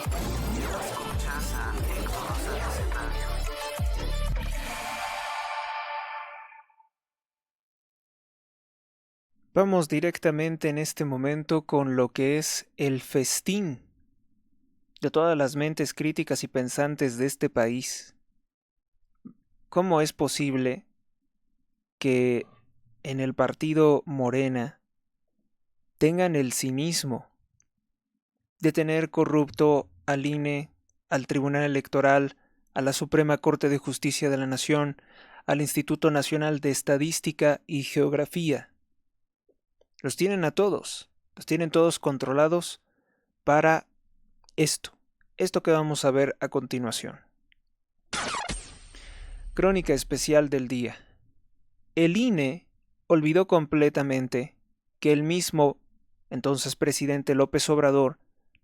Escuchas a Héctor Santander. Vamos directamente en este momento con lo que es el festín de todas las mentes críticas y pensantes de este país. ¿Cómo es posible que en el partido Morena tengan el cinismo de tener corrupto al INE, al Tribunal Electoral, a la Suprema Corte de Justicia de la Nación, al Instituto Nacional de Estadística y Geografía? Los tienen a todos, los tienen todos controlados para esto que vamos a ver a continuación. Crónica especial del día. El INE olvidó completamente que el mismo entonces presidente López Obrador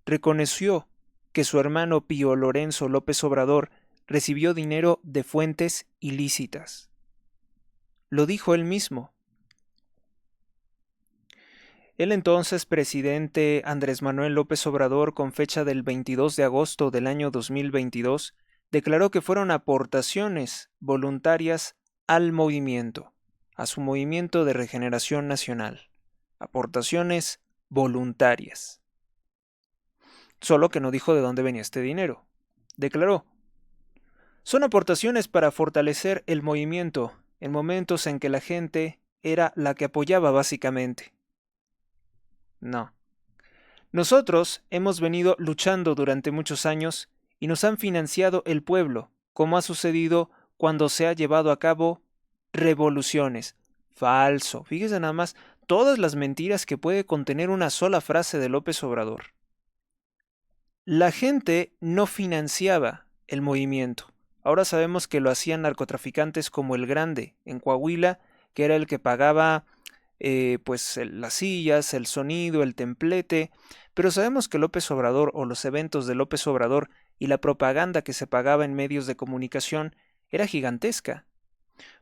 reconoció que su hermano Pío Lorenzo López Obrador recibió dinero de fuentes ilícitas. Lo dijo él mismo. El entonces presidente Andrés Manuel López Obrador, con fecha del 22 de agosto del año 2022, declaró que fueron aportaciones voluntarias al movimiento, a su movimiento de regeneración nacional. Aportaciones voluntarias. Solo que no dijo de dónde venía este dinero. Declaró: son aportaciones para fortalecer el movimiento en momentos en que la gente era la que apoyaba básicamente. No. Nosotros hemos venido luchando durante muchos años y nos han financiado el pueblo, como ha sucedido cuando se ha llevado a cabo revoluciones. Falso. Fíjese nada más todas las mentiras que puede contener una sola frase de López Obrador. La gente no financiaba el movimiento. Ahora sabemos que lo hacían narcotraficantes como el Grande, en Coahuila, que era el que pagaba las sillas, el sonido, el templete, pero sabemos que López Obrador o los eventos de López Obrador y la propaganda que se pagaba en medios de comunicación era gigantesca,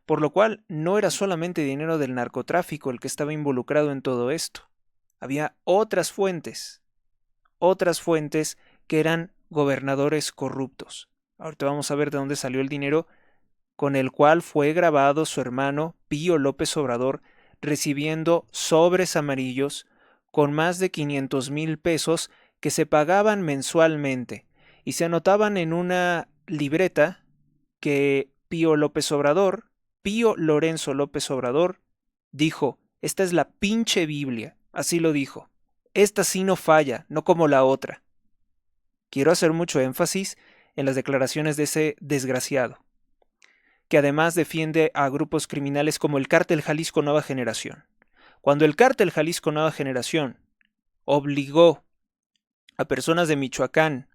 por lo cual no era solamente dinero del narcotráfico el que estaba involucrado en todo esto. Había otras fuentes que eran gobernadores corruptos. Ahorita vamos a ver de dónde salió el dinero con el cual fue grabado su hermano Pío López Obrador recibiendo sobres amarillos con más de 500,000 pesos que se pagaban mensualmente y se anotaban en una libreta que Pío López Obrador, Pío Lorenzo López Obrador, dijo: esta es la pinche Biblia, así lo dijo. Esta sí no falla, no como la otra. Quiero hacer mucho énfasis en las declaraciones de ese desgraciado, que además defiende a grupos criminales como el Cártel Jalisco Nueva Generación. Cuando el Cártel Jalisco Nueva Generación obligó a personas de Michoacán,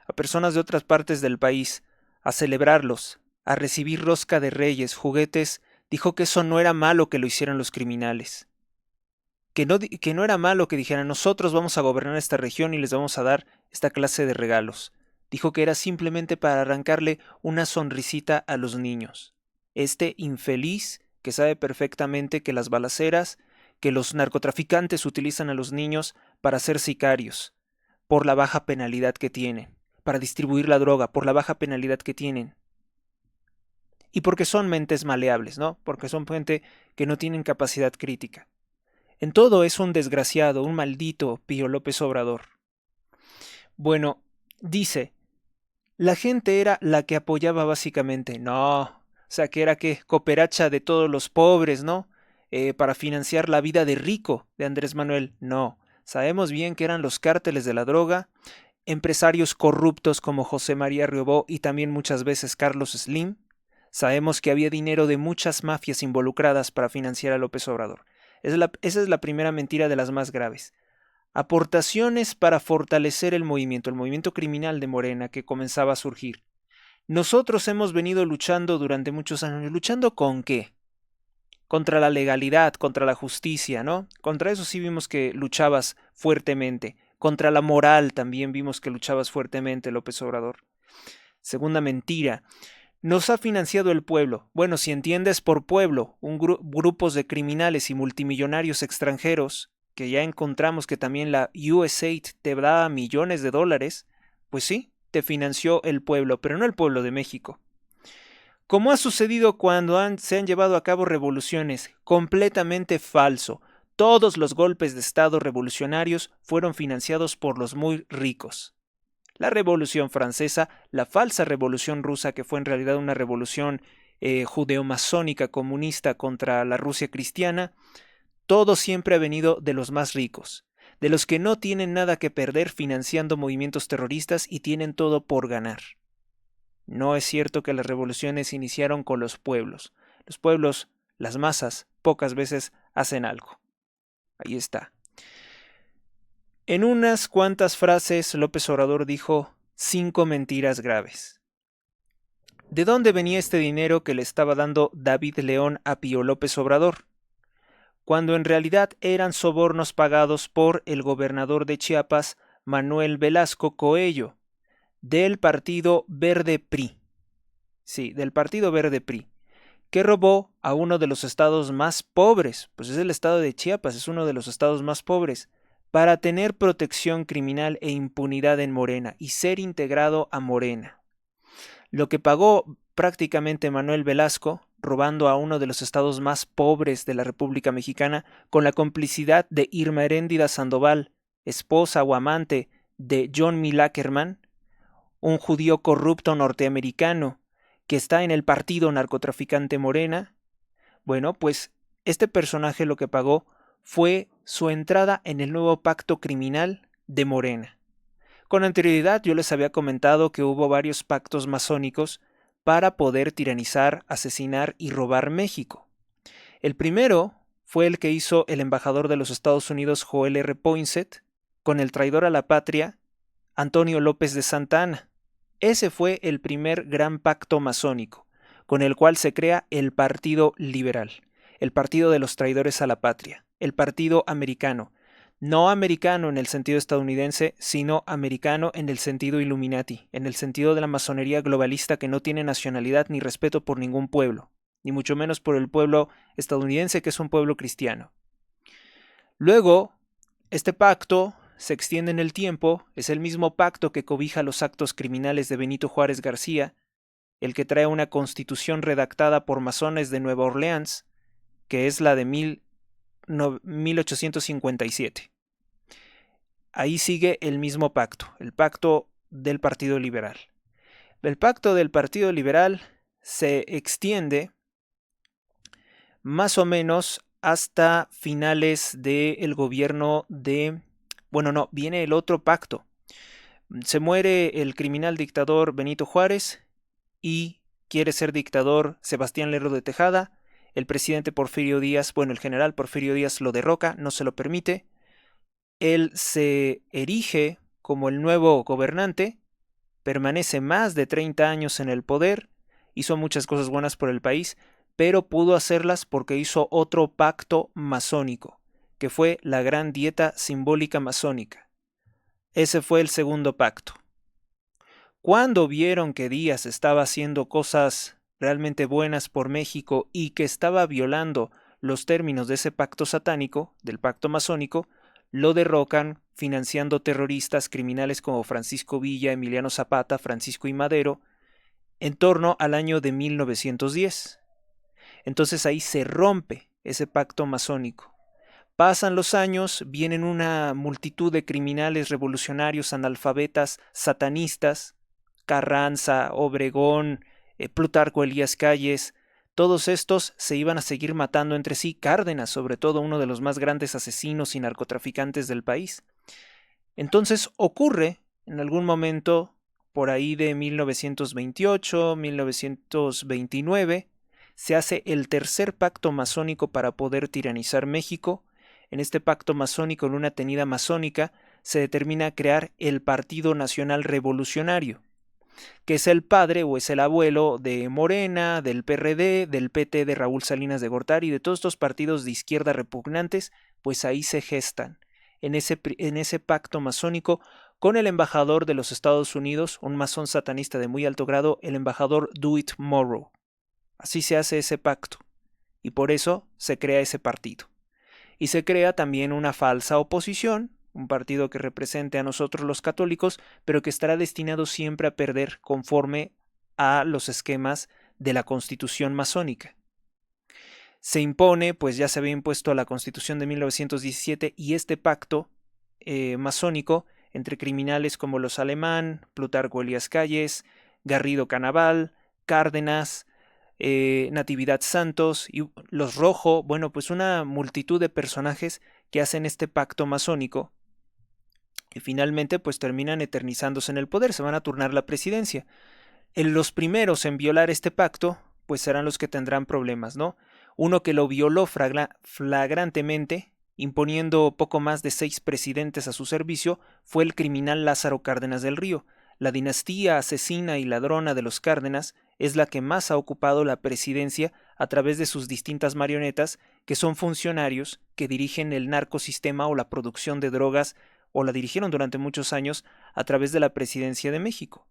a personas de otras partes del país, a celebrarlos, a recibir rosca de reyes, juguetes, dijo que eso no era malo que lo hicieran los criminales. Que no era malo que dijeran: nosotros vamos a gobernar esta región y les vamos a dar esta clase de regalos. Dijo que era simplemente para arrancarle una sonrisita a los niños. Este infeliz que sabe perfectamente que las balaceras, que los narcotraficantes utilizan a los niños para ser sicarios, por la baja penalidad que tienen, para distribuir la droga, por la baja penalidad que tienen. Y porque son mentes maleables, ¿no? Porque son gente que no tienen capacidad crítica. En todo es un desgraciado, un maldito Pío López Obrador. Bueno, dice, la gente era la que apoyaba básicamente. No, o sea, que era que cooperacha de todos los pobres, ¿no? Para financiar la vida de rico de Andrés Manuel. No, sabemos bien que eran los cárteles de la droga, empresarios corruptos como José María Riobó y también muchas veces Carlos Slim. Sabemos que había dinero de muchas mafias involucradas para financiar a López Obrador. Esa es la primera mentira de las más graves. Aportaciones para fortalecer el movimiento criminal de Morena que comenzaba a surgir. Nosotros hemos venido luchando durante muchos años. ¿Luchando con qué? Contra la legalidad, contra la justicia, ¿no? Contra eso sí vimos que luchabas fuertemente. Contra la moral también vimos que luchabas fuertemente, López Obrador. Segunda mentira. Nos ha financiado el pueblo. Bueno, si entiendes por pueblo, grupos de criminales y multimillonarios extranjeros, que ya encontramos que también la USAID te da millones de dólares Pues sí, te financió el pueblo, pero no el pueblo de México. Como ha sucedido cuando se han llevado a cabo revoluciones, completamente falso. Todos los golpes de Estado revolucionarios fueron financiados por los muy ricos. La Revolución Francesa, la falsa Revolución Rusa, que fue en realidad una revolución judeo-masónica comunista contra la Rusia cristiana, todo siempre ha venido de los más ricos, de los que no tienen nada que perder financiando movimientos terroristas y tienen todo por ganar. No es cierto que las revoluciones iniciaron con los pueblos. Los pueblos, las masas, pocas veces hacen algo. Ahí está. En unas cuantas frases, López Obrador dijo 5 mentiras graves. ¿De dónde venía este dinero que le estaba dando David León a Pío López Obrador? Cuando en realidad eran sobornos pagados por el gobernador de Chiapas, Manuel Velasco Coello, del Partido Verde PRI. Sí, del Partido Verde PRI, que robó a uno de los estados más pobres, pues es el estado de Chiapas, es uno de los estados más pobres, para tener protección criminal e impunidad en Morena y ser integrado a Morena. Lo que pagó prácticamente Manuel Velasco, robando a uno de los estados más pobres de la República Mexicana, con la complicidad de Irma Heréndida Sandoval, esposa o amante de John Milackerman, un judío corrupto norteamericano que está en el partido narcotraficante Morena. Bueno, pues este personaje lo que pagó fue su entrada en el nuevo pacto criminal de Morena. Con anterioridad yo les había comentado que hubo varios pactos masónicos para poder tiranizar, asesinar y robar México. El primero fue el que hizo el embajador de los Estados Unidos Joel R. Poinsett con el traidor a la patria Antonio López de Santa Anna. Ese fue el primer gran pacto masónico, con el cual se crea el Partido Liberal, el partido de los traidores a la patria, el partido americano. No americano en el sentido estadounidense, sino americano en el sentido Illuminati, en el sentido de la masonería globalista que no tiene nacionalidad ni respeto por ningún pueblo, ni mucho menos por el pueblo estadounidense, que es un pueblo cristiano. Luego, este pacto se extiende en el tiempo, es el mismo pacto que cobija los actos criminales de Benito Juárez García, el que trae una constitución redactada por masones de Nueva Orleans, que es la de 1857. Ahí sigue el mismo pacto, el pacto del Partido Liberal. El pacto del Partido Liberal se extiende más o menos hasta finales del gobierno de... Bueno, no, viene el otro pacto. Se muere el criminal dictador Benito Juárez y quiere ser dictador Sebastián Lerdo de Tejada. El presidente Porfirio Díaz, bueno, el general Porfirio Díaz lo derroca, no se lo permite. Él se erige como el nuevo gobernante, permanece más de 30 años en el poder, hizo muchas cosas buenas por el país, pero pudo hacerlas porque hizo otro pacto masónico, que fue la Gran Dieta Simbólica Masónica. Ese fue el segundo pacto. Cuando vieron que Díaz estaba haciendo cosas realmente buenas por México y que estaba violando los términos de ese pacto satánico, del pacto masónico, lo derrocan financiando terroristas criminales como Francisco Villa, Emiliano Zapata, Francisco I. Madero, en torno al año de 1910. Entonces ahí se rompe ese pacto masónico. Pasan los años, vienen una multitud de criminales revolucionarios, analfabetas, satanistas, Carranza, Obregón, Plutarco Elías Calles. Todos estos se iban a seguir matando entre sí, Cárdenas, sobre todo uno de los más grandes asesinos y narcotraficantes del país. Entonces ocurre, en algún momento, por ahí de 1928, 1929, se hace el tercer pacto masónico para poder tiranizar México. En este pacto masónico, en una tenida masónica, se determina crear el Partido Nacional Revolucionario, que es el padre o es el abuelo de Morena, del PRD, del PT de Raúl Salinas de Gortari, de todos estos partidos de izquierda repugnantes, pues ahí se gestan, en ese pacto masónico, con el embajador de los Estados Unidos, un masón satanista de muy alto grado, el embajador Dewitt Morrow. Así se hace ese pacto, y por eso se crea ese partido. Y se crea también una falsa oposición, un partido que represente a nosotros los católicos, pero que estará destinado siempre a perder conforme a los esquemas de la Constitución masónica. Se impone, pues ya se había impuesto la Constitución de 1917 y este pacto masónico entre criminales como los Alemán, Plutarco Elías Calles, Garrido Canaval, Cárdenas, Natividad Santos y los Rojo, bueno, pues una multitud de personajes que hacen este pacto masónico y finalmente pues terminan eternizándose en el poder, se van a turnar la presidencia. Los primeros en violar este pacto pues serán los que tendrán problemas, ¿no? Uno que lo violó flagrantemente, imponiendo poco más de 6 presidentes a su servicio, fue el criminal Lázaro Cárdenas del Río. La dinastía asesina y ladrona de los Cárdenas es la que más ha ocupado la presidencia a través de sus distintas marionetas, que son funcionarios que dirigen el narcosistema o la producción de drogas, o la dirigieron durante muchos años a través de la presidencia de México.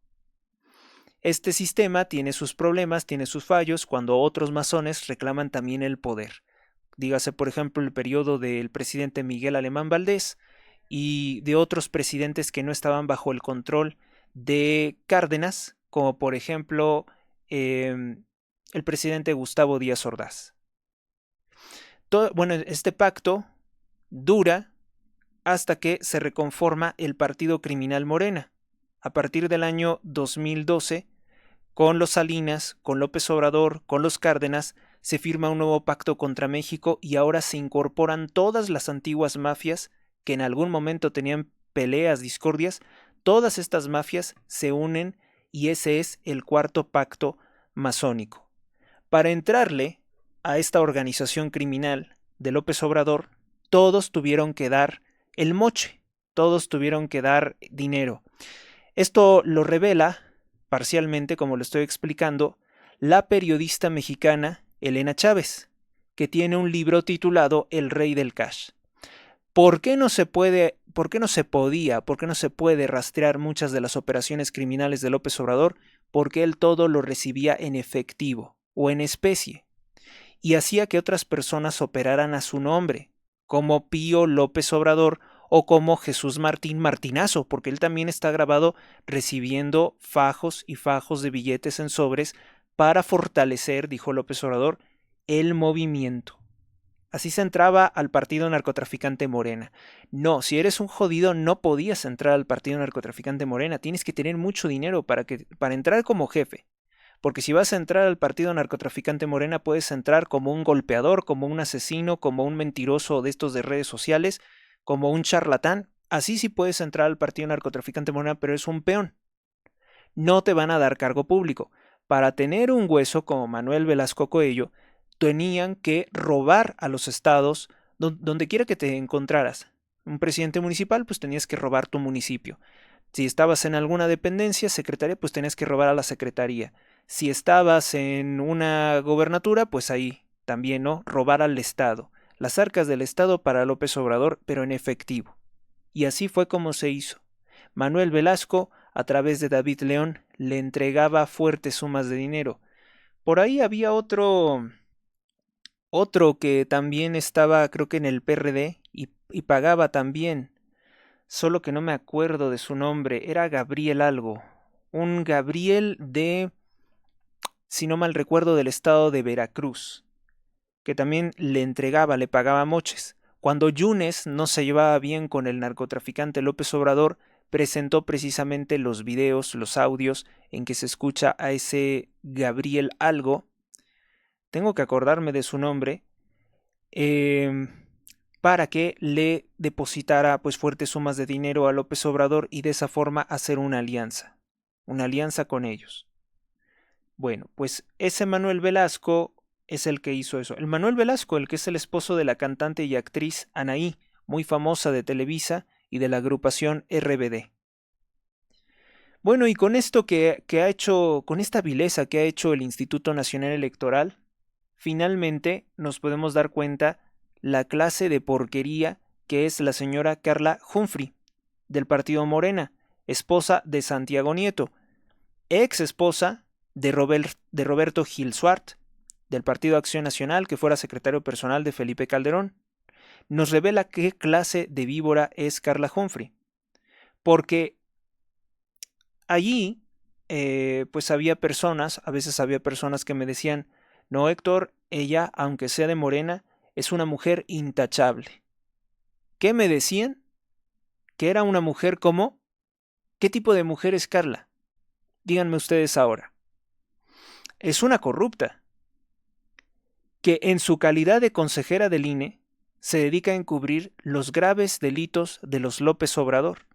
Este sistema tiene sus problemas, tiene sus fallos, cuando otros masones reclaman también el poder. Dígase, por ejemplo, el periodo del presidente Miguel Alemán Valdés y de otros presidentes que no estaban bajo el control de Cárdenas, como por ejemplo el presidente Gustavo Díaz Ordaz. Bueno, este pacto dura hasta que se reconforma el partido criminal Morena. A partir del año 2012, con los Salinas, con López Obrador, con los Cárdenas, se firma un nuevo pacto contra México y ahora se incorporan todas las antiguas mafias que en algún momento tenían peleas, discordias. Todas estas mafias se unen y ese es el cuarto pacto masónico. Para entrarle a esta organización criminal de López Obrador, todos tuvieron que dar el moche, todos tuvieron que dar dinero. Esto lo revela parcialmente, como lo estoy explicando, la periodista mexicana Elena Chávez, que tiene un libro titulado El Rey del Cash. ¿Por qué no se puede rastrear muchas de las operaciones criminales de López Obrador? Porque él todo lo recibía en efectivo o en especie, y hacía que otras personas operaran a su nombre, como Pío López Obrador o como Jesús Martín Martinazo, porque él también está grabado recibiendo fajos y fajos de billetes en sobres para fortalecer, dijo López Obrador, el movimiento. Así se entraba al partido narcotraficante Morena. No, si eres un jodido no podías entrar al partido narcotraficante Morena, tienes que tener mucho dinero para entrar como jefe. Porque si vas a entrar al partido narcotraficante Morena puedes entrar como un golpeador, como un asesino, como un mentiroso de estos de redes sociales, como un charlatán. Así sí puedes entrar al partido narcotraficante Morena, pero es un peón. No te van a dar cargo público. Para tener un hueso como Manuel Velasco Coello, tenían que robar a los estados donde quiera que te encontraras. Un presidente municipal, pues tenías que robar tu municipio. Si estabas en alguna dependencia, secretaría, pues tenías que robar a la secretaría. Si estabas en una gobernatura, pues ahí también, ¿no? Robar al estado. Las arcas del estado para López Obrador, pero en efectivo. Y así fue como se hizo. Manuel Velasco, a través de David León, le entregaba fuertes sumas de dinero. Por ahí había otro que también estaba, creo que en el PRD, y pagaba también, solo que no me acuerdo de su nombre, era Gabriel algo, un Gabriel de, si no mal recuerdo, del estado de Veracruz, que también le pagaba moches. Cuando Yunes no se llevaba bien con el narcotraficante López Obrador, presentó precisamente los videos, los audios en que se escucha a ese Gabriel algo, tengo que acordarme de su nombre, para que le depositara pues fuertes sumas de dinero a López Obrador y de esa forma hacer una alianza con ellos. Bueno, pues ese Manuel Velasco es el que hizo eso. El Manuel Velasco, el que es el esposo de la cantante y actriz Anaí, muy famosa de Televisa y de la agrupación RBD. Bueno, y con esto que ha hecho, con esta vileza que ha hecho el Instituto Nacional Electoral, finalmente nos podemos dar cuenta la clase de porquería que es la señora Carla Humphrey, del partido Morena, esposa de Santiago Nieto, ex esposa de Roberto Gil Suart, del Partido Acción Nacional, que fuera secretario personal de Felipe Calderón. nos revela qué clase de víbora es Carla Humphrey. Porque allí, pues había personas, a veces había personas que me decían, no, Héctor, ella, aunque sea de morena, es una mujer intachable. ¿Qué me decían? Que era una mujer como... ¿Qué tipo de mujer es Carla? Díganme ustedes ahora. Es una corrupta, que en su calidad de consejera del INE se dedica a encubrir los graves delitos de los López Obrador.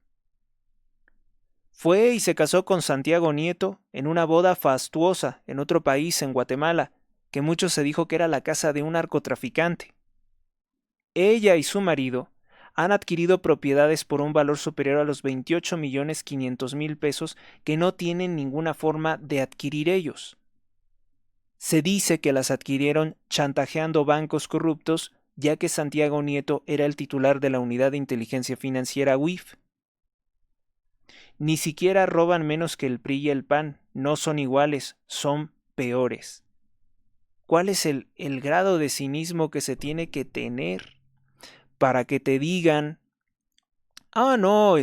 Fue y se casó con Santiago Nieto en una boda fastuosa en otro país, en Guatemala, que mucho se dijo que era la casa de un narcotraficante. Ella y su marido han adquirido propiedades por un valor superior a los 28.500.000 pesos que no tienen ninguna forma de adquirir ellos. Se dice que las adquirieron chantajeando bancos corruptos, ya que Santiago Nieto era el titular de la Unidad de Inteligencia Financiera UIF. Ni siquiera roban menos que el PRI y el PAN, no son iguales, son peores. ¿Cuál es el grado de cinismo que se tiene que tener para que te digan, no,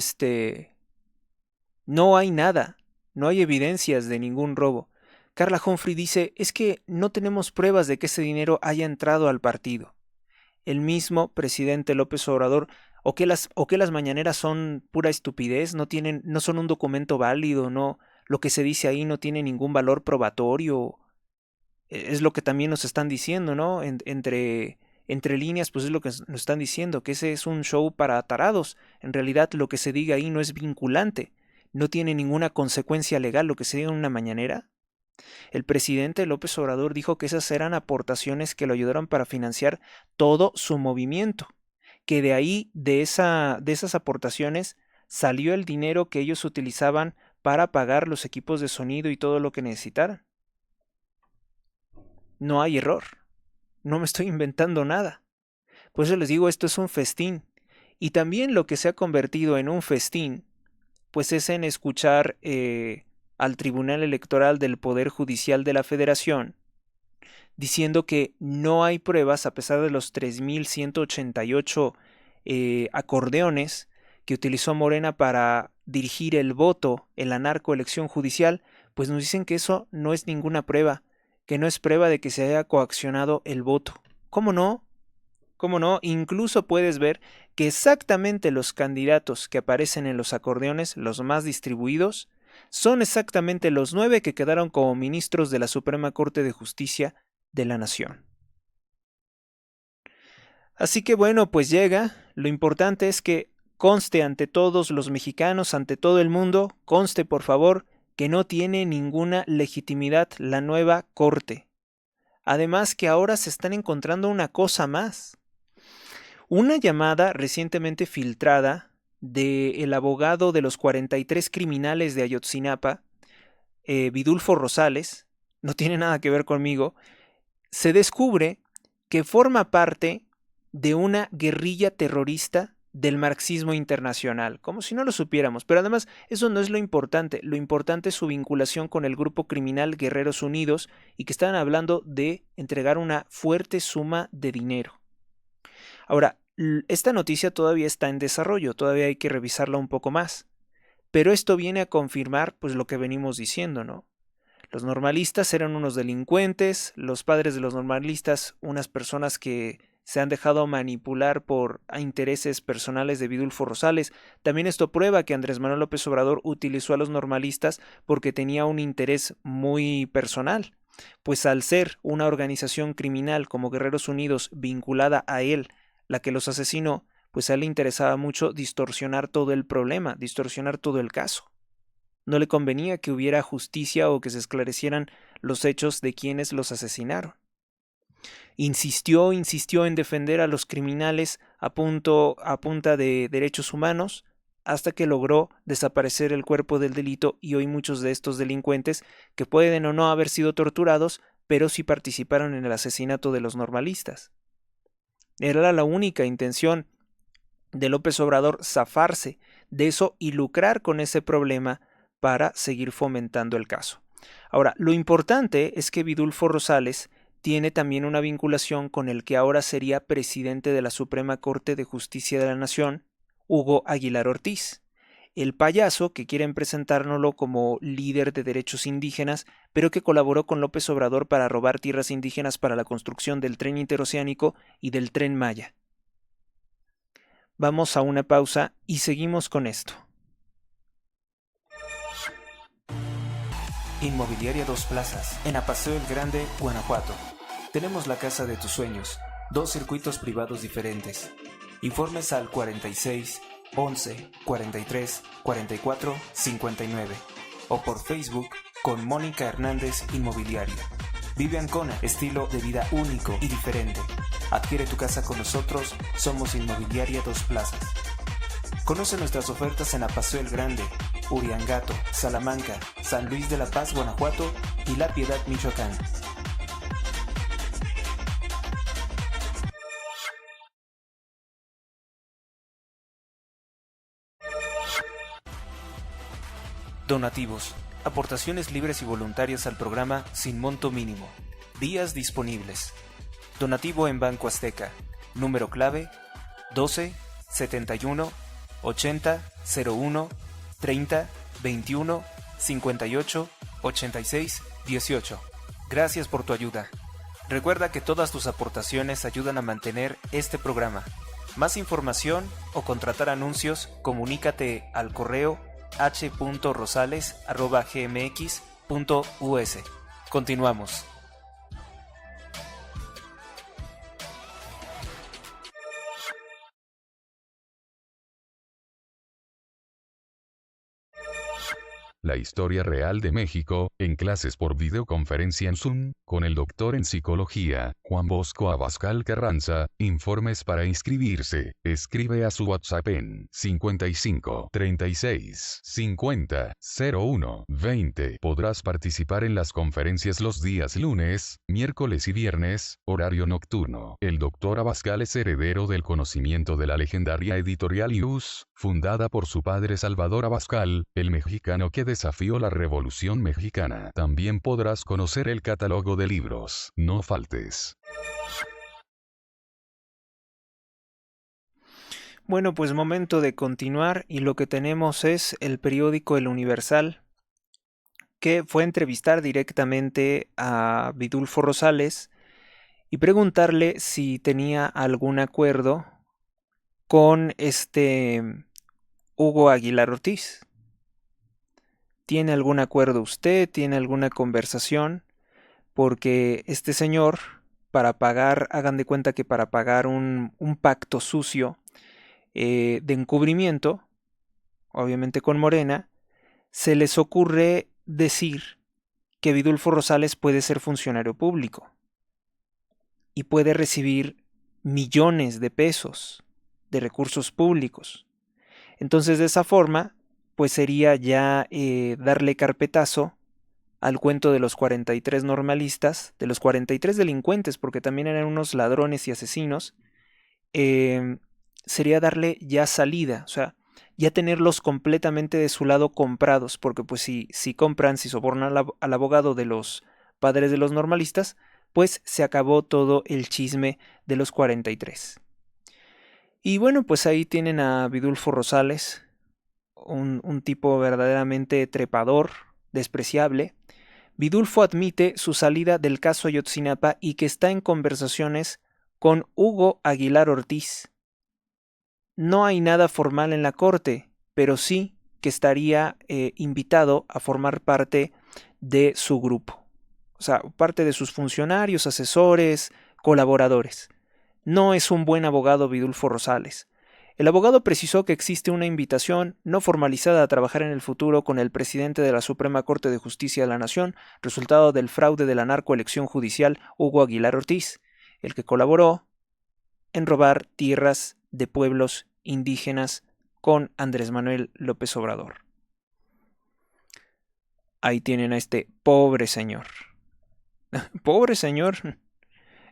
no hay nada, no hay evidencias de ningún robo? Carla Humphrey dice, es que no tenemos pruebas de que ese dinero haya entrado al partido. El mismo presidente López Obrador, o que las mañaneras son pura estupidez, no son un documento válido, no, lo que se dice ahí no tiene ningún valor probatorio. Es lo que también nos están diciendo, ¿no? Entre líneas, pues es lo que nos están diciendo, que ese es un show para tarados. En realidad lo que se diga ahí no es vinculante, no tiene ninguna consecuencia legal lo que se diga en una mañanera. El presidente López Obrador dijo que esas eran aportaciones que lo ayudaron para financiar todo su movimiento, que de ahí, de esas aportaciones, salió el dinero que ellos utilizaban para pagar los equipos de sonido y todo lo que necesitaran. No hay error, no me estoy inventando nada. Por eso les digo, esto es un festín. Y también lo que se ha convertido en un festín, pues es en escuchar al Tribunal Electoral del Poder Judicial de la Federación diciendo que no hay pruebas, a pesar de los 3.188 acordeones que utilizó Morena para dirigir el voto en la narcoelección judicial, pues nos dicen que eso no es ninguna prueba, que no es prueba de que se haya coaccionado el voto. ¿Cómo no? ¿Cómo no? Incluso puedes ver que exactamente los candidatos que aparecen en los acordeones, los más distribuidos, son exactamente los 9 que quedaron como ministros de la Suprema Corte de Justicia de la Nación. Así que bueno, pues llega. Lo importante es que conste ante todos los mexicanos, ante todo el mundo, conste por favor que no tiene ninguna legitimidad la nueva Corte. Además que ahora se están encontrando una cosa más. Una llamada recientemente filtrada del abogado de los 43 criminales de Ayotzinapa, Vidulfo Rosales, no tiene nada que ver conmigo, se descubre que forma parte de una guerrilla terrorista del marxismo internacional, como si no lo supiéramos, pero además eso no es lo importante es su vinculación con el grupo criminal Guerreros Unidos y que estaban hablando de entregar una fuerte suma de dinero. Ahora, esta noticia todavía está en desarrollo, todavía hay que revisarla un poco más, pero esto viene a confirmar pues lo que venimos diciendo, ¿no? Los normalistas eran unos delincuentes, los padres de los normalistas unas personas que se han dejado manipular por intereses personales de Vidulfo Rosales. También esto prueba que Andrés Manuel López Obrador utilizó a los normalistas porque tenía un interés muy personal, pues al ser una organización criminal como Guerreros Unidos vinculada a él, la que los asesinó, pues a él le interesaba mucho distorsionar todo el problema, distorsionar todo el caso. No le convenía que hubiera justicia o que se esclarecieran los hechos de quienes los asesinaron. Insistió en defender a los criminales a punta de derechos humanos, hasta que logró desaparecer el cuerpo del delito y hoy muchos de estos delincuentes, que pueden o no haber sido torturados, pero sí participaron en el asesinato de los normalistas. Era la única intención de López Obrador zafarse de eso y lucrar con ese problema para seguir fomentando el caso. Ahora, lo importante es que Vidulfo Rosales tiene también una vinculación con el que ahora sería presidente de la Suprema Corte de Justicia de la Nación, Hugo Aguilar Ortiz, el payaso que quieren presentárnoslo como líder de derechos indígenas, pero que colaboró con López Obrador para robar tierras indígenas para la construcción del tren interoceánico y del tren Maya. Vamos a una pausa y seguimos con esto. Inmobiliaria Dos Plazas, en Apaseo El Grande, Guanajuato. Tenemos la casa de tus sueños, 2 circuitos privados diferentes. Informes al 46 11 43 44 59 o por Facebook con Mónica Hernández Inmobiliaria. Vive Ancona, estilo de vida único y diferente. Adquiere tu casa con nosotros, somos Inmobiliaria Dos Plazas. Conoce nuestras ofertas en Apaseo El Grande, Uriangato, Salamanca, San Luis de la Paz, Guanajuato y La Piedad, Michoacán. Donativos. Aportaciones libres y voluntarias al programa sin monto mínimo. Días disponibles. Donativo en Banco Azteca. Número clave 12 71 80 01 30 21 58 86 18. Gracias por tu ayuda. Recuerda que todas tus aportaciones ayudan a mantener este programa. Más información o contratar anuncios, comunícate al correo h.rosales@gmx.us. Continuamos. La historia real de México, en clases por videoconferencia en Zoom, con el doctor en psicología, Juan Bosco Abascal Carranza. Informes para inscribirse. Escribe a su WhatsApp en 55 36 50 01 20. Podrás participar en las conferencias los días lunes, miércoles y viernes, horario nocturno. El doctor Abascal es heredero del conocimiento de la legendaria editorial IUS, fundada por su padre Salvador Abascal, el mexicano que desafió la Revolución Mexicana. También podrás conocer el catálogo de libros. No faltes. Bueno, pues momento de continuar y lo que tenemos es el periódico El Universal, que fue a entrevistar directamente a Vidulfo Rosales y preguntarle si tenía algún acuerdo con Hugo Aguilar Ortiz. ¿Tiene algún acuerdo usted? ¿Tiene alguna conversación? Porque este señor, para pagar, hagan de cuenta que para pagar un pacto sucio de encubrimiento, obviamente con Morena, se les ocurre decir que Vidulfo Rosales puede ser funcionario público y puede recibir millones de pesos de recursos públicos. Entonces, de esa forma, pues sería ya darle carpetazo al cuento de los 43 normalistas, de los 43 delincuentes, porque también eran unos ladrones y asesinos, sería darle ya salida, o sea, ya tenerlos completamente de su lado comprados, porque pues si compran, si sobornan al abogado de los padres de los normalistas, pues se acabó todo el chisme de los 43. Y bueno, pues ahí tienen a Vidulfo Rosales, un tipo verdaderamente trepador, despreciable. Vidulfo admite su salida del caso Ayotzinapa y que está en conversaciones con Hugo Aguilar Ortiz. No hay nada formal en la corte, pero sí que estaría invitado a formar parte de su grupo. O sea, parte de sus funcionarios, asesores, colaboradores. No es un buen abogado Vidulfo Rosales. El abogado precisó que existe una invitación no formalizada a trabajar en el futuro con el presidente de la Suprema Corte de Justicia de la Nación, resultado del fraude de la narcoelección judicial Hugo Aguilar Ortiz, el que colaboró en robar tierras de pueblos indígenas con Andrés Manuel López Obrador. Ahí tienen a este pobre señor. Pobre señor,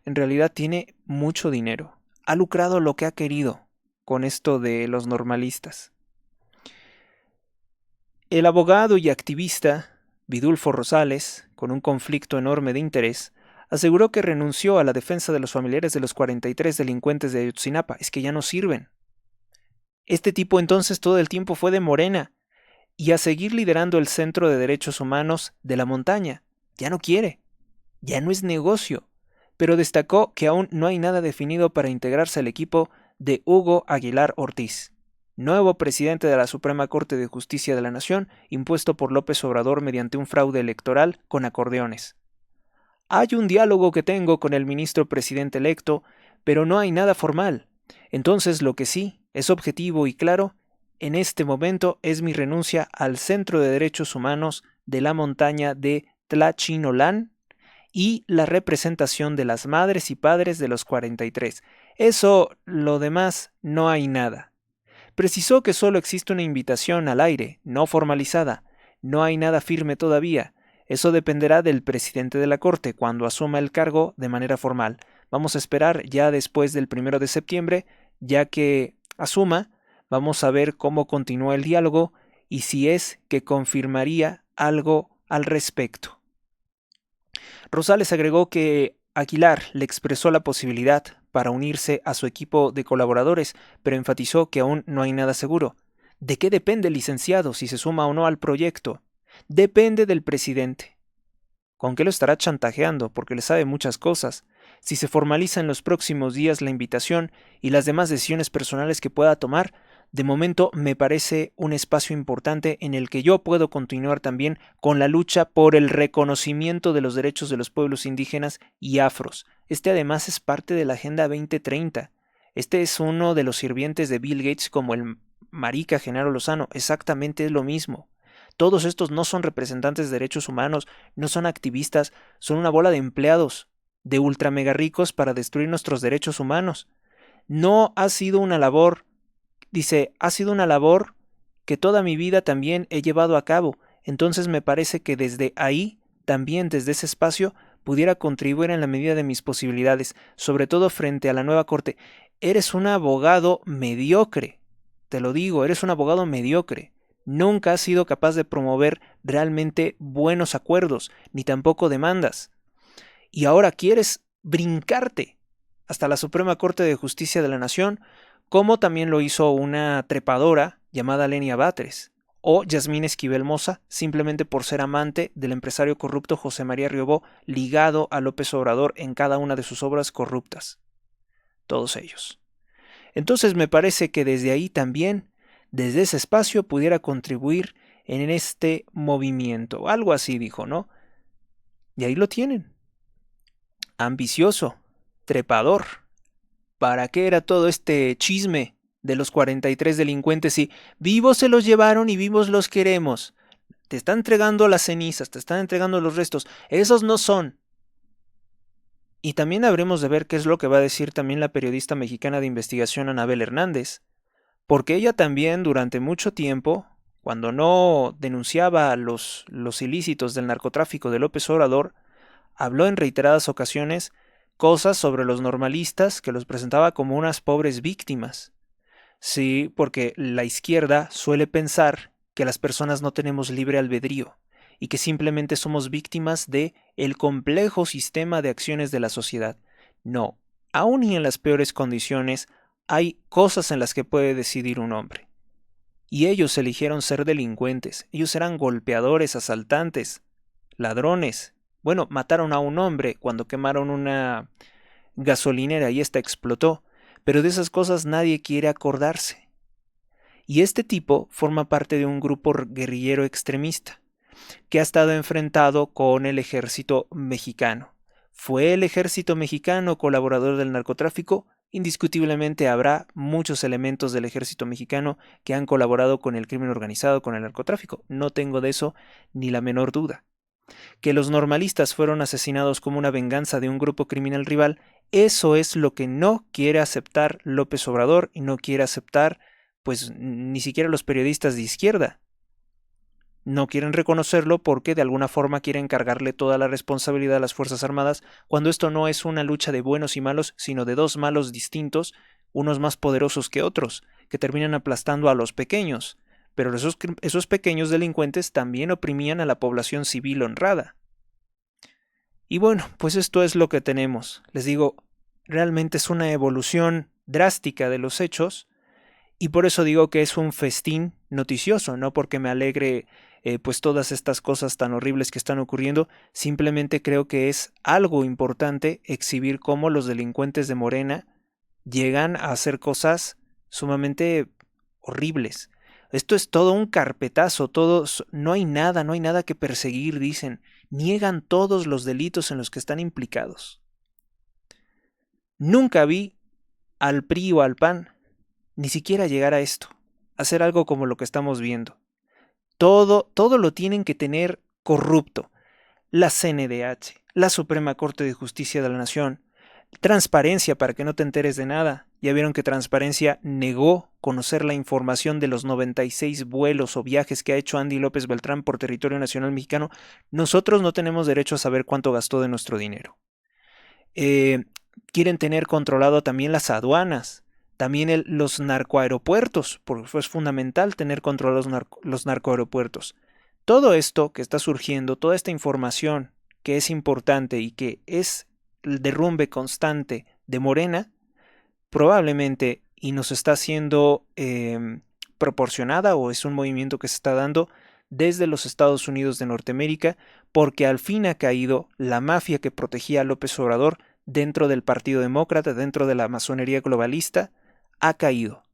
en realidad tiene mucho dinero. Ha lucrado lo que ha querido con esto de los normalistas. El abogado y activista Vidulfo Rosales, con un conflicto enorme de interés, Aseguró que renunció a la defensa de los familiares de los 43 delincuentes de Ayotzinapa. Es que ya no sirven. Este tipo entonces todo el tiempo fue de Morena y a seguir liderando el Centro de Derechos Humanos de la Montaña. Ya no quiere. Ya no es negocio. Pero destacó que aún no hay nada definido para integrarse al equipo de Hugo Aguilar Ortiz, nuevo presidente de la Suprema Corte de Justicia de la Nación, impuesto por López Obrador mediante un fraude electoral con acordeones. Hay un diálogo que tengo con el ministro presidente electo, pero no hay nada formal. Entonces lo que sí es objetivo y claro en este momento es mi renuncia al Centro de Derechos Humanos de la Montaña de Tlachinolán y la representación de las madres y padres de los 43. Eso, lo demás, no hay nada. Precisó que solo existe una invitación al aire, no formalizada. No hay nada firme todavía. Eso dependerá del presidente de la Corte cuando asuma el cargo de manera formal. Vamos a esperar ya después del 1 de septiembre, ya que asuma, vamos a ver cómo continúa el diálogo y si es que confirmaría algo al respecto. Rosales agregó que Aguilar le expresó la posibilidad para unirse a su equipo de colaboradores, pero enfatizó que aún no hay nada seguro. ¿De qué depende el licenciado si se suma o no al proyecto? Depende del presidente. ¿Con qué lo estará chantajeando? Porque le sabe muchas cosas. Si se formaliza en los próximos días la invitación y las demás decisiones personales que pueda tomar, de momento me parece un espacio importante en el que yo puedo continuar también con la lucha por el reconocimiento de los derechos de los pueblos indígenas y afros. Este además es parte de la Agenda 2030. Este es uno de los sirvientes de Bill Gates como el marica Genaro Lozano. Exactamente es lo mismo. Todos estos no son representantes de derechos humanos, no son activistas, son una bola de empleados, de ultra mega ricos para destruir nuestros derechos humanos. No ha sido una labor, dice, ha sido una labor que toda mi vida también he llevado a cabo. Entonces me parece que desde ahí, también desde ese espacio, pudiera contribuir en la medida de mis posibilidades, sobre todo frente a la nueva corte. Eres un abogado mediocre, te lo digo, eres un abogado mediocre. Nunca has sido capaz de promover realmente buenos acuerdos, ni tampoco demandas. Y ahora quieres brincarte hasta la Suprema Corte de Justicia de la Nación, como también lo hizo una trepadora llamada Lenia Batres, o Yasmín Esquivel Moza, simplemente por ser amante del empresario corrupto José María Riobó, ligado a López Obrador en cada una de sus obras corruptas. Todos ellos. Entonces me parece que desde ahí también, desde ese espacio, pudiera contribuir en este movimiento. Algo así dijo, ¿no? Y ahí lo tienen. Ambicioso, trepador. ¿Para qué era todo este chisme de los 43 delincuentes si vivos se los llevaron y vivos los queremos? Te están entregando las cenizas, te están entregando los restos. Esos no son. Y también habremos de ver qué es lo que va a decir también la periodista mexicana de investigación Anabel Hernández, porque ella también durante mucho tiempo, cuando no denunciaba los ilícitos del narcotráfico de López Obrador, habló en reiteradas ocasiones cosas sobre los normalistas que los presentaba como unas pobres víctimas. Sí, porque la izquierda suele pensar que las personas no tenemos libre albedrío y que simplemente somos víctimas de el complejo sistema de acciones de la sociedad. No, aún y en las peores condiciones hay cosas en las que puede decidir un hombre. Y ellos eligieron ser delincuentes, ellos eran golpeadores, asaltantes, ladrones. Bueno, mataron a un hombre cuando quemaron una gasolinera y esta explotó, pero de esas cosas nadie quiere acordarse. Y este tipo forma parte de un grupo guerrillero extremista que ha estado enfrentado con el ejército mexicano. ¿Fue el ejército mexicano colaborador del narcotráfico? Indiscutiblemente habrá muchos elementos del ejército mexicano que han colaborado con el crimen organizado, con el narcotráfico. No tengo de eso ni la menor duda. Que los normalistas fueron asesinados como una venganza de un grupo criminal rival, eso es lo que no quiere aceptar López Obrador y no quiere aceptar, pues, ni siquiera los periodistas de izquierda. No quieren reconocerlo porque de alguna forma quieren cargarle toda la responsabilidad a las Fuerzas Armadas, cuando esto no es una lucha de buenos y malos, sino de dos malos distintos, unos más poderosos que otros, que terminan aplastando a los pequeños. Pero esos pequeños delincuentes también oprimían a la población civil honrada. Y bueno, pues esto es lo que tenemos. Les digo, realmente es una evolución drástica de los hechos y por eso digo que es un festín noticioso, no porque me alegre pues todas estas cosas tan horribles que están ocurriendo, simplemente creo que es algo importante exhibir cómo los delincuentes de Morena llegan a hacer cosas sumamente horribles. Esto es todo un carpetazo, no hay nada que perseguir, dicen. Niegan todos los delitos en los que están implicados. Nunca vi al PRI o al PAN ni siquiera llegar a esto, hacer algo como lo que estamos viendo. Todo lo tienen que tener corrupto. La CNDH, la Suprema Corte de Justicia de la Nación, Transparencia para que no te enteres de nada. Ya vieron que Transparencia negó conocer la información de los 96 vuelos o viajes que ha hecho Andy López Beltrán por territorio nacional mexicano. Nosotros no tenemos derecho a saber cuánto gastó de nuestro dinero. Quieren tener controlado también las aduanas, también los narcoaeropuertos, porque es fundamental tener controlados los narcoaeropuertos. Todo esto que está surgiendo, toda esta información que es importante y que es el derrumbe constante de Morena, probablemente y nos está siendo proporcionada o es un movimiento que se está dando desde los Estados Unidos de Norteamérica, porque al fin ha caído la mafia que protegía a López Obrador dentro del Partido Demócrata, dentro de la masonería globalista, ha caído.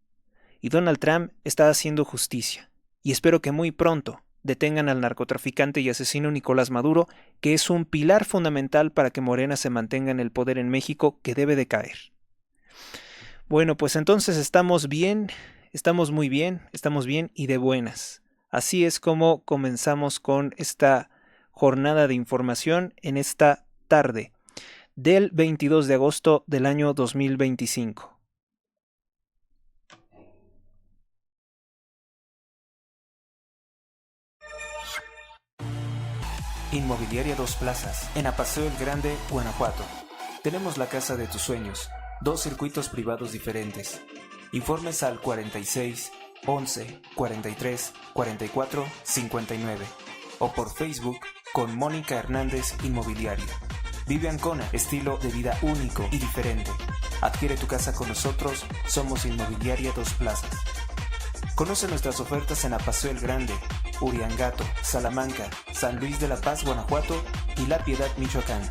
Y Donald Trump está haciendo justicia. Y espero que muy pronto detengan al narcotraficante y asesino Nicolás Maduro, que es un pilar fundamental para que Morena se mantenga en el poder en México, que debe de caer. Bueno, pues entonces estamos bien, estamos muy bien, estamos bien y de buenas. Así es como comenzamos con esta jornada de información en esta tarde del 22 de agosto del año 2025. Inmobiliaria Dos Plazas, en Apaseo el Grande, Guanajuato. Tenemos la casa de tus sueños, 2 circuitos privados diferentes. Informes al 46 11 43 44 59 o por Facebook con Mónica Hernández Inmobiliaria. Vive Ancona, estilo de vida único y diferente. Adquiere tu casa con nosotros, somos Inmobiliaria Dos Plazas. Conoce nuestras ofertas en Apaseo el Grande, Uriangato, Salamanca, San Luis de la Paz, Guanajuato y La Piedad, Michoacán.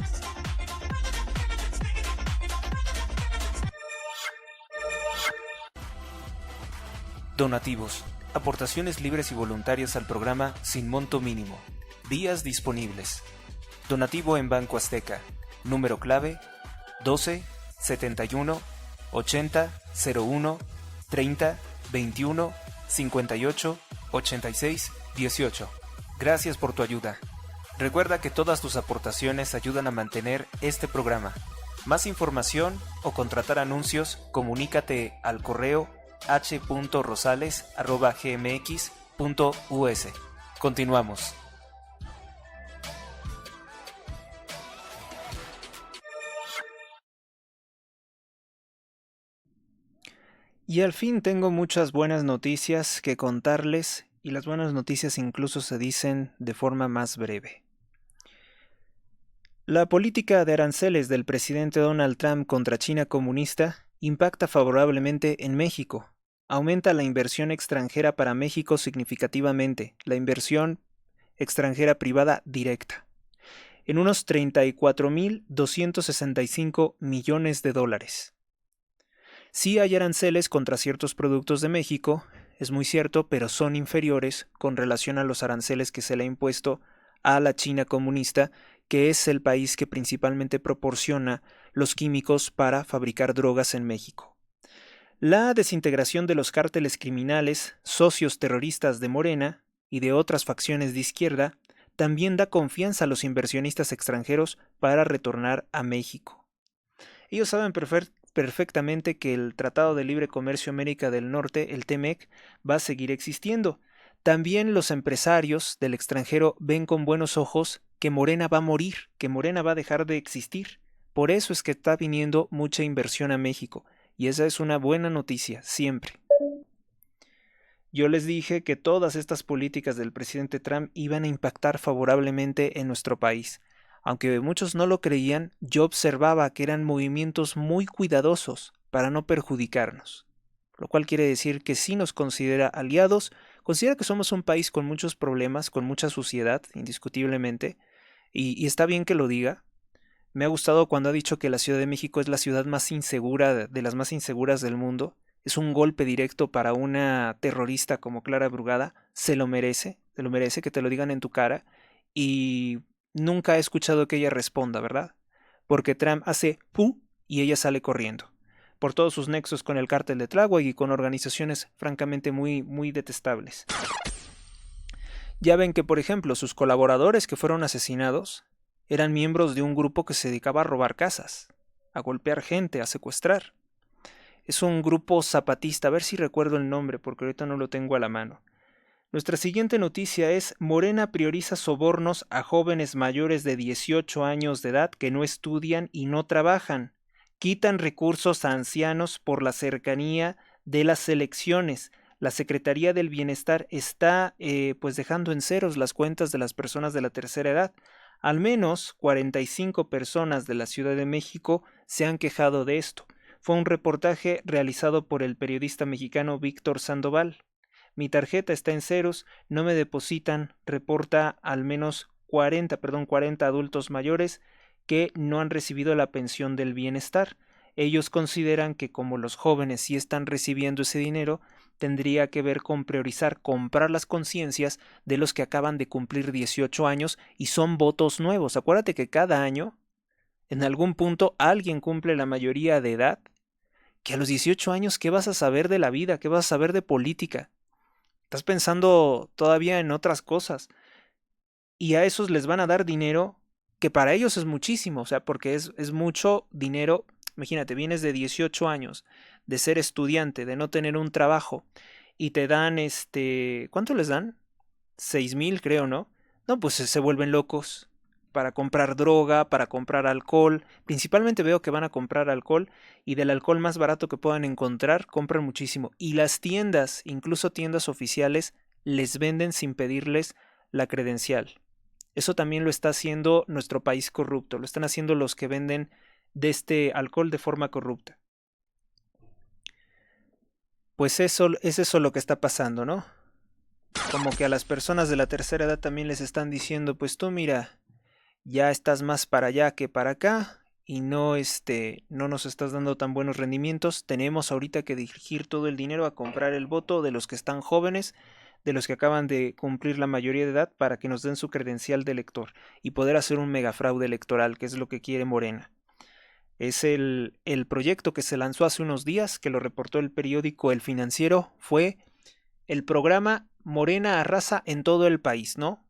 Donativos. Aportaciones libres y voluntarias al programa sin monto mínimo. Días disponibles. Donativo en Banco Azteca. Número clave 12 71 80 01 30 21 58 86 18. Gracias por tu ayuda. Recuerda que todas tus aportaciones ayudan a mantener este programa. Más información o contratar anuncios, comunícate al correo h.rosales@gmx.us. Continuamos. Y al fin tengo muchas buenas noticias que contarles, y las buenas noticias incluso se dicen de forma más breve. La política de aranceles del presidente Donald Trump contra China comunista impacta favorablemente en México. Aumenta la inversión extranjera para México significativamente, la inversión extranjera privada directa, en unos 34.265 millones de dólares. Sí hay aranceles contra ciertos productos de México, es muy cierto, pero son inferiores con relación a los aranceles que se le ha impuesto a la China comunista, que es el país que principalmente proporciona los químicos para fabricar drogas en México. La desintegración de los cárteles criminales, socios terroristas de Morena y de otras facciones de izquierda, también da confianza a los inversionistas extranjeros para retornar a México. Ellos saben perfectamente que el Tratado de Libre Comercio América del Norte, el TEMEC, va a seguir existiendo. También los empresarios del extranjero ven con buenos ojos que Morena va a morir, que Morena va a dejar de existir. Por eso es que está viniendo mucha inversión a México, y esa es una buena noticia, siempre. Yo les dije que todas estas políticas del presidente Trump iban a impactar favorablemente en nuestro país. Aunque muchos no lo creían, yo observaba que eran movimientos muy cuidadosos para no perjudicarnos, lo cual quiere decir que sí nos considera aliados, considera que somos un país con muchos problemas, con mucha suciedad, indiscutiblemente, y está bien que lo diga. Me ha gustado cuando ha dicho que la Ciudad de México es la ciudad más insegura, de las más inseguras del mundo. Es un golpe directo para una terrorista como Clara Brugada. Se lo merece que te lo digan en tu cara. Y nunca he escuchado que ella responda, ¿verdad? Porque Trump hace pu y ella sale corriendo. Por todos sus nexos con el cártel de Tláhuac y con organizaciones francamente muy, muy detestables. Ya ven que, por ejemplo, sus colaboradores que fueron asesinados eran miembros de un grupo que se dedicaba a robar casas, a golpear gente, a secuestrar. Es un grupo zapatista, a ver si recuerdo el nombre porque ahorita no lo tengo a la mano. Nuestra siguiente noticia es: Morena prioriza sobornos a jóvenes mayores de 18 años de edad que no estudian y no trabajan. Quitan recursos a ancianos por la cercanía de las elecciones. La Secretaría del Bienestar está pues dejando en ceros las cuentas de las personas de la tercera edad. Al menos 45 personas de la Ciudad de México se han quejado de esto. Fue un reportaje realizado por el periodista mexicano Víctor Sandoval. Mi tarjeta está en ceros, no me depositan, reporta al menos 40 adultos mayores que no han recibido la pensión del bienestar. Ellos consideran que como los jóvenes sí están recibiendo ese dinero, tendría que ver con priorizar comprar las conciencias de los que acaban de cumplir 18 años y son votos nuevos. Acuérdate que cada año, en algún punto, alguien cumple la mayoría de edad, que a los 18 años, ¿qué vas a saber de la vida? ¿Qué vas a saber de política? Estás pensando todavía en otras cosas. Y a esos les van a dar dinero que para ellos es muchísimo, o sea, porque es mucho dinero. Imagínate, vienes de 18 años, de ser estudiante, de no tener un trabajo, y te dan ¿cuánto les dan? 6,000, creo, ¿no? No, pues se vuelven locos para comprar droga, para comprar alcohol. Principalmente veo que van a comprar alcohol, y del alcohol más barato que puedan encontrar, compran muchísimo. Y las tiendas, incluso tiendas oficiales, les venden sin pedirles la credencial. Eso también lo está haciendo nuestro país corrupto, lo están haciendo los que venden de este alcohol de forma corrupta. Pues es eso lo que está pasando, ¿no? Como que a las personas de la tercera edad también les están diciendo, pues tú mira, ya estás más para allá que para acá y no nos estás dando tan buenos rendimientos. Tenemos ahorita que dirigir todo el dinero a comprar el voto de los que están jóvenes, de los que acaban de cumplir la mayoría de edad, para que nos den su credencial de elector y poder hacer un megafraude electoral, que es lo que quiere Morena. Es el proyecto que se lanzó hace unos días, que lo reportó el periódico El Financiero. Fue el programa Morena arrasa en todo el país, ¿no?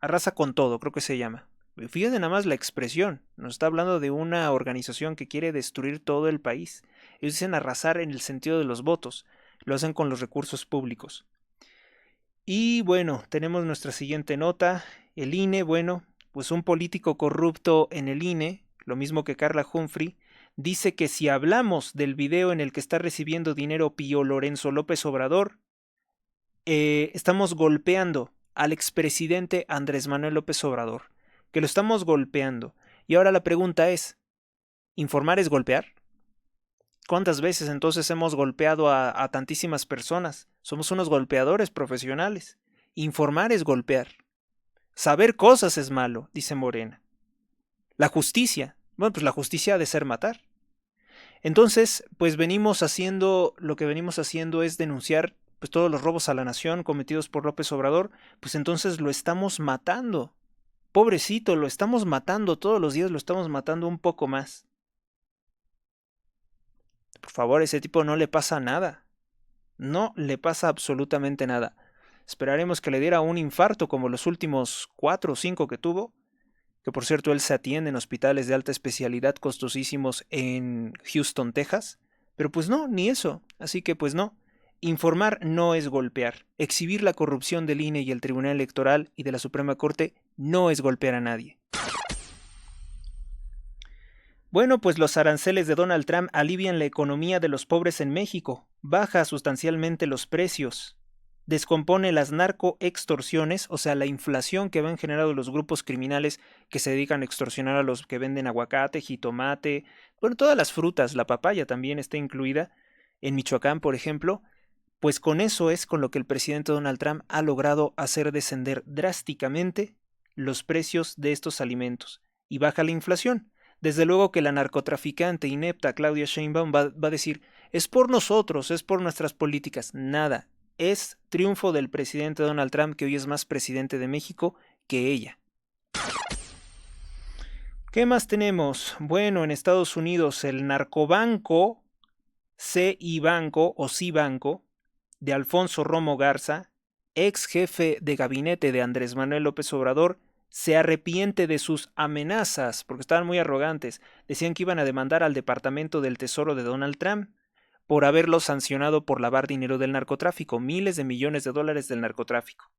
Arrasa con todo, creo que se llama. Fíjate nada más la expresión. Nos está hablando de una organización que quiere destruir todo el país. Ellos dicen arrasar en el sentido de los votos. Lo hacen con los recursos públicos. Y bueno, tenemos nuestra siguiente nota. El INE, bueno, pues un político corrupto en el INE, lo mismo que Carla Humphrey, dice que si hablamos del video en el que está recibiendo dinero Pío Lorenzo López Obrador, estamos golpeando al expresidente Andrés Manuel López Obrador, que lo estamos golpeando. Y ahora la pregunta es, ¿informar es golpear? ¿Cuántas veces entonces hemos golpeado a tantísimas personas? Somos unos golpeadores profesionales. Informar es golpear. Saber cosas es malo, dice Morena. La justicia, bueno, pues la justicia ha de ser matar. Entonces, pues lo que venimos haciendo es denunciar pues todos los robos a la nación cometidos por López Obrador. Pues entonces lo estamos matando. Pobrecito, lo estamos matando todos los días, lo estamos matando un poco más. Por favor, a ese tipo no le pasa nada. No le pasa absolutamente nada. Esperaremos que le diera un infarto como los últimos 4 o 5 que tuvo. Que por cierto, él se atiende en hospitales de alta especialidad costosísimos en Houston, Texas. Pero pues no, ni eso. Así que pues no. Informar no es golpear. Exhibir la corrupción del INE y el Tribunal Electoral y de la Suprema Corte no es golpear a nadie. Bueno, pues los aranceles de Donald Trump alivian la economía de los pobres en México. Baja sustancialmente los precios descompone las narcoextorsiones, o sea, la inflación que han generado los grupos criminales que se dedican a extorsionar a los que venden aguacate, jitomate, bueno, todas las frutas, la papaya también está incluida, en Michoacán, por ejemplo. Pues con eso es con lo que el presidente Donald Trump ha logrado hacer descender drásticamente los precios de estos alimentos y baja la inflación. Desde luego que la narcotraficante inepta Claudia Sheinbaum va a decir, es por nosotros, es por nuestras políticas. Nada, es triunfo del presidente Donald Trump, que hoy es más presidente de México que ella. ¿Qué más tenemos? Bueno, en Estados Unidos el narcobanco CIBanco o CIBanco de Alfonso Romo Garza, ex jefe de gabinete de Andrés Manuel López Obrador, se arrepiente de sus amenazas, porque estaban muy arrogantes. Decían que iban a demandar al Departamento del Tesoro de Donald Trump por haberlo sancionado por lavar dinero del narcotráfico, miles de millones de dólares del narcotráfico.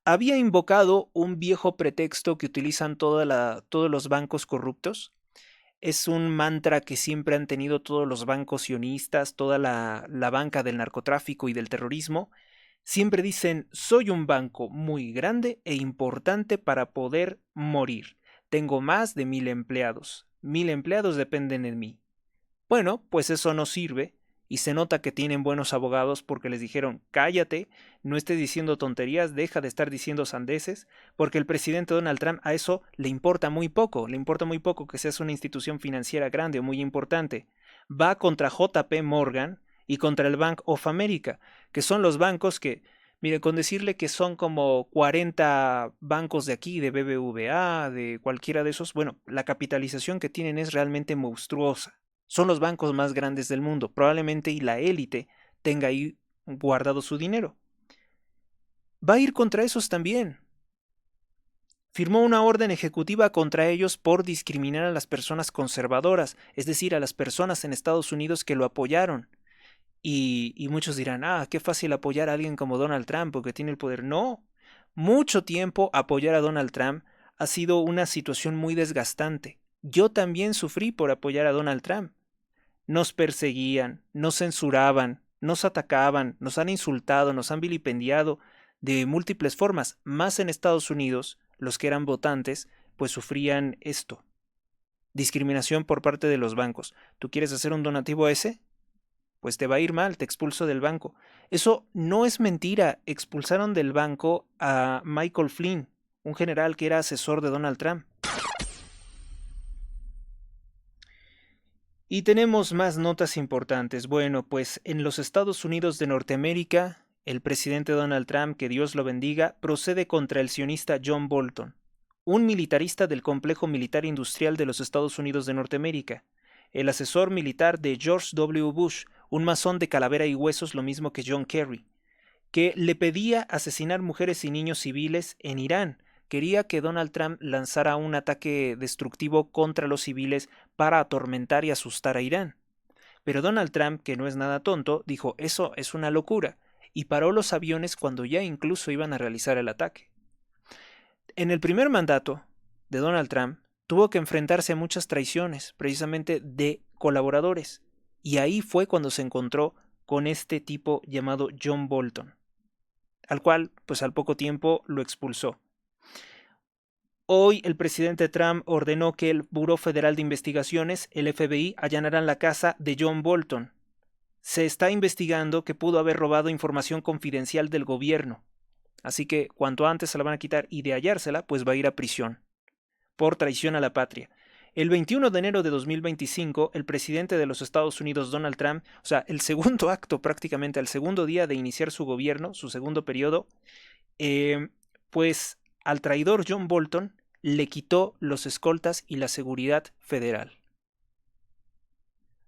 Había invocado un viejo pretexto que utilizan todos los bancos corruptos. Es un mantra que siempre han tenido todos los bancos sionistas, toda la banca del narcotráfico y del terrorismo. Siempre dicen, soy un banco muy grande e importante para poder morir. Tengo más de 1000 empleados. 1000 empleados dependen de mí. Bueno, pues eso no sirve, y se nota que tienen buenos abogados porque les dijeron, cállate, no estés diciendo tonterías, deja de estar diciendo sandeces, porque el presidente Donald Trump a eso le importa muy poco que seas una institución financiera grande o muy importante. Va contra JP Morgan y contra el Bank of America, que son los bancos que, mire, con decirle que son como 40 bancos de aquí, de BBVA, de cualquiera de esos, bueno, la capitalización que tienen es realmente monstruosa. Son los bancos más grandes del mundo, probablemente y la élite tenga ahí guardado su dinero. Va a ir contra esos también. Firmó una orden ejecutiva contra ellos por discriminar a las personas conservadoras, es decir, a las personas en Estados Unidos que lo apoyaron. Y muchos dirán, qué fácil apoyar a alguien como Donald Trump porque tiene el poder. No, mucho tiempo apoyar a Donald Trump ha sido una situación muy desgastante. Yo también sufrí por apoyar a Donald Trump. Nos perseguían, nos censuraban, nos atacaban, nos han insultado, nos han vilipendiado de múltiples formas. Más en Estados Unidos, los que eran votantes, pues sufrían esto. Discriminación por parte de los bancos. ¿Tú quieres hacer un donativo a ese? Pues te va a ir mal, te expulso del banco. Eso no es mentira. Expulsaron del banco a Michael Flynn, un general que era asesor de Donald Trump. Y tenemos más notas importantes. Bueno, pues en los Estados Unidos de Norteamérica, el presidente Donald Trump, que Dios lo bendiga, procede contra el sionista John Bolton, un militarista del complejo militar industrial de los Estados Unidos de Norteamérica, el asesor militar de George W. Bush, un masón de calavera y huesos, lo mismo que John Kerry, que le pedía asesinar mujeres y niños civiles en Irán. Quería que Donald Trump lanzara un ataque destructivo contra los civiles para atormentar y asustar a Irán. Pero Donald Trump, que no es nada tonto, dijo, eso es una locura, y paró los aviones cuando ya incluso iban a realizar el ataque. En el primer mandato de Donald Trump, tuvo que enfrentarse a muchas traiciones, precisamente de colaboradores, y ahí fue cuando se encontró con este tipo llamado John Bolton, al cual, pues al poco tiempo, lo expulsó. Hoy el presidente Trump ordenó que el Buró Federal de Investigaciones, el FBI, allanaran la casa de John Bolton. Se está investigando que pudo haber robado información confidencial del gobierno. Así que cuanto antes se la van a quitar y de hallársela, pues va a ir a prisión por traición a la patria. El 21 de enero de 2025, el presidente de los Estados Unidos, Donald Trump, o sea, el segundo acto prácticamente, al segundo día de iniciar su gobierno, su segundo periodo, pues al traidor John Bolton le quitó los escoltas y la seguridad federal.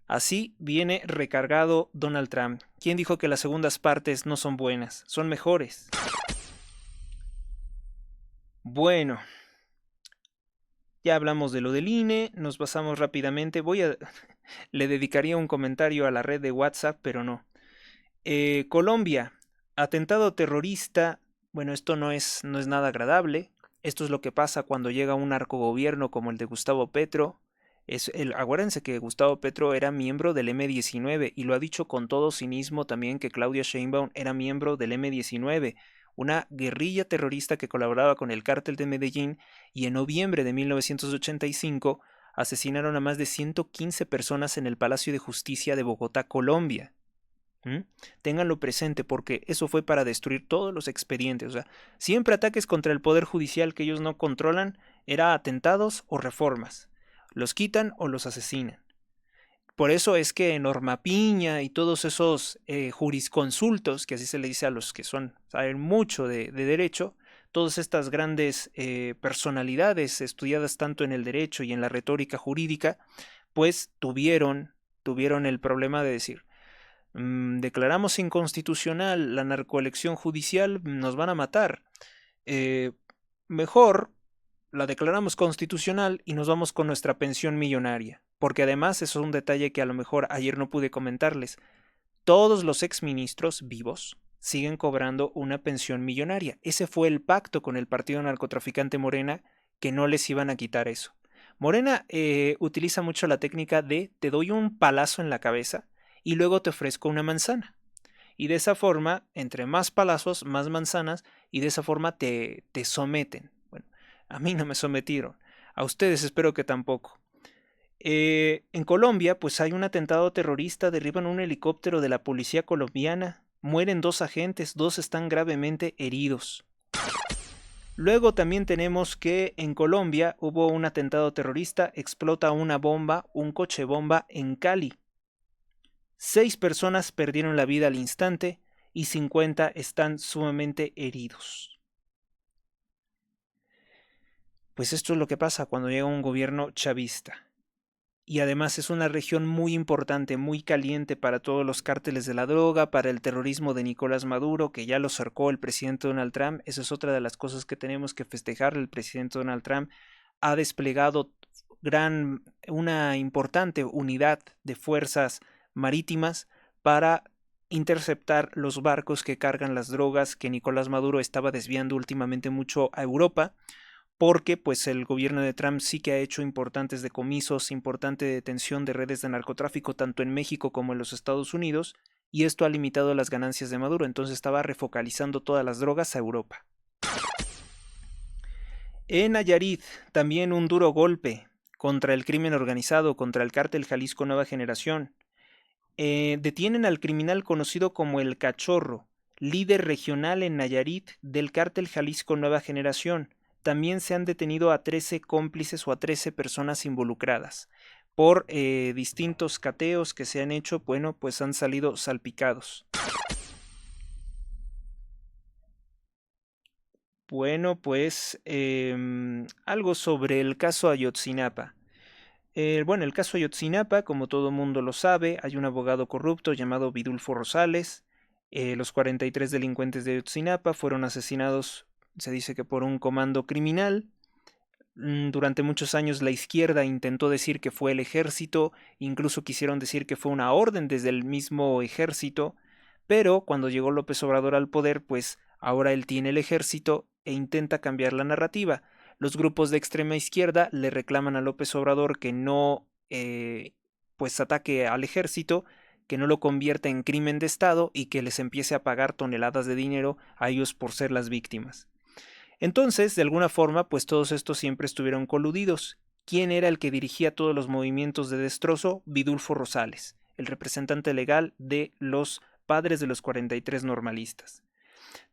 Así viene recargado Donald Trump. ¿Quién dijo que las segundas partes no son buenas? Son mejores. Bueno, ya hablamos de lo del INE, nos pasamos rápidamente. Le dedicaría un comentario a la red de WhatsApp, pero no. Colombia, atentado terrorista. Bueno, esto no es nada agradable. Esto es lo que pasa cuando llega un narcogobierno como el de Gustavo Petro. Acuérdense que Gustavo Petro era miembro del M-19 y lo ha dicho con todo cinismo también que Claudia Sheinbaum era miembro del M-19, una guerrilla terrorista que colaboraba con el cártel de Medellín, y en noviembre de 1985 asesinaron a más de 115 personas en el Palacio de Justicia de Bogotá, Colombia. ¿Mm? Ténganlo presente porque eso fue para destruir todos los expedientes. O sea, siempre ataques contra el poder judicial que ellos no controlan, era atentados o reformas. Los quitan o los asesinan. Por eso es que Norma Piña y todos esos jurisconsultos, que así se le dice a los que saben mucho de derecho, todas estas grandes personalidades estudiadas tanto en el derecho y en la retórica jurídica, pues tuvieron el problema de decir, declaramos inconstitucional la narcoelección judicial, nos van a matar. Mejor la declaramos constitucional y nos vamos con nuestra pensión millonaria. Porque además, eso es un detalle que a lo mejor ayer no pude comentarles, todos los exministros vivos siguen cobrando una pensión millonaria. Ese fue el pacto con el partido narcotraficante Morena, que no les iban a quitar eso. Morena utiliza mucho la técnica de te doy un palazo en la cabeza y luego te ofrezco una manzana. Y de esa forma, entre más palazos, más manzanas, y de esa forma te someten. Bueno, a mí no me sometieron. A ustedes espero que tampoco. En Colombia, pues hay un atentado terrorista, derriban un helicóptero de la policía colombiana, mueren 2 agentes, 2 están gravemente heridos. Luego también tenemos que en Colombia hubo un atentado terrorista, explota una bomba, un coche bomba en Cali. 6 personas perdieron la vida al instante y 50 están sumamente heridos. Pues esto es lo que pasa cuando llega un gobierno chavista. Y además es una región muy importante, muy caliente para todos los cárteles de la droga, para el terrorismo de Nicolás Maduro, que ya lo cercó el presidente Donald Trump. Esa es otra de las cosas que tenemos que festejar. El presidente Donald Trump ha desplegado una importante unidad de fuerzas marítimas para interceptar los barcos que cargan las drogas que Nicolás Maduro estaba desviando últimamente mucho a Europa, porque pues el gobierno de Trump sí que ha hecho importantes decomisos, importante detención de redes de narcotráfico tanto en México como en los Estados Unidos, y esto ha limitado las ganancias de Maduro, entonces estaba refocalizando todas las drogas a Europa. En Nayarit, también un duro golpe contra el crimen organizado, contra el cártel Jalisco Nueva Generación. Detienen al criminal conocido como El Cachorro, líder regional en Nayarit del cártel Jalisco Nueva Generación. También se han detenido a 13 cómplices o a 13 personas involucradas. Por distintos cateos que se han hecho, bueno, pues han salido salpicados. Bueno, pues algo sobre el caso Ayotzinapa. El caso Ayotzinapa, como todo mundo lo sabe, hay un abogado corrupto llamado Vidulfo Rosales. Los 43 delincuentes de Ayotzinapa fueron asesinados, se dice que por un comando criminal. Durante muchos años la izquierda intentó decir que fue el ejército, incluso quisieron decir que fue una orden desde el mismo ejército, pero cuando llegó López Obrador al poder, pues ahora él tiene el ejército e intenta cambiar la narrativa. Los grupos de extrema izquierda le reclaman a López Obrador que no pues ataque al ejército, que no lo convierta en crimen de Estado y que les empiece a pagar toneladas de dinero a ellos por ser las víctimas. Entonces, de alguna forma, pues todos estos siempre estuvieron coludidos. ¿Quién era el que dirigía todos los movimientos de destrozo? Vidulfo Rosales, el representante legal de los padres de los 43 normalistas.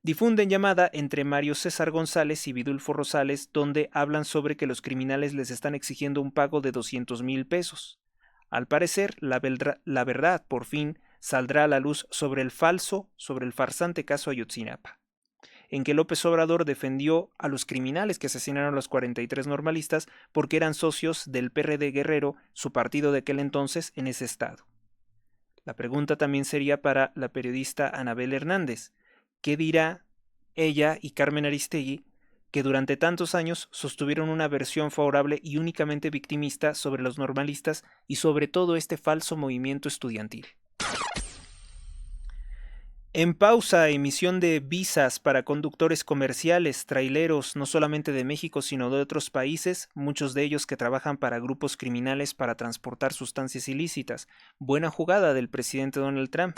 Difunden llamada entre Mario César González y Vidulfo Rosales, donde hablan sobre que los criminales les están exigiendo un pago de 200,000 pesos. Al parecer, la verdad, por fin, saldrá a la luz sobre el farsante caso Ayotzinapa, en que López Obrador defendió a los criminales que asesinaron a los 43 normalistas porque eran socios del PRD Guerrero, su partido de aquel entonces en ese estado. La pregunta también sería para la periodista Anabel Hernández. ¿Qué dirá ella y Carmen Aristegui, que durante tantos años sostuvieron una versión favorable y únicamente victimista sobre los normalistas y sobre todo este falso movimiento estudiantil? En pausa, emisión de visas para conductores comerciales, traileros, no solamente de México, sino de otros países, muchos de ellos que trabajan para grupos criminales para transportar sustancias ilícitas. Buena jugada del presidente Donald Trump.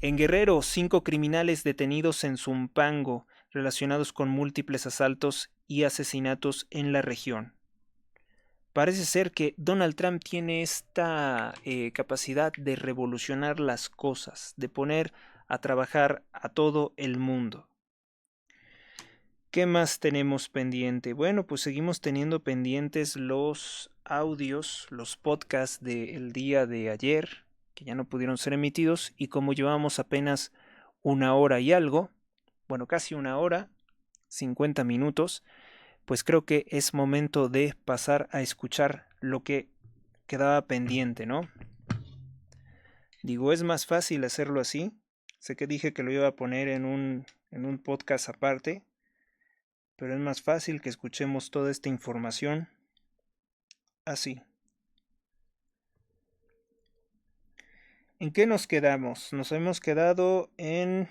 En Guerrero, 5 criminales detenidos en Zumpango, relacionados con múltiples asaltos y asesinatos en la región. Parece ser que Donald Trump tiene esta capacidad de revolucionar las cosas, de poner a trabajar a todo el mundo. ¿Qué más tenemos pendiente? Bueno, pues seguimos teniendo pendientes los audios, los podcasts del día de ayer, que ya no pudieron ser emitidos, y como llevamos apenas 1 hora y algo, bueno, casi 1 hora, 50 minutos, pues creo que es momento de pasar a escuchar lo que quedaba pendiente, ¿no? Digo, es más fácil hacerlo así. Sé que dije que lo iba a poner en un podcast aparte, pero es más fácil que escuchemos toda esta información así. ¿En qué nos quedamos? Nos hemos quedado en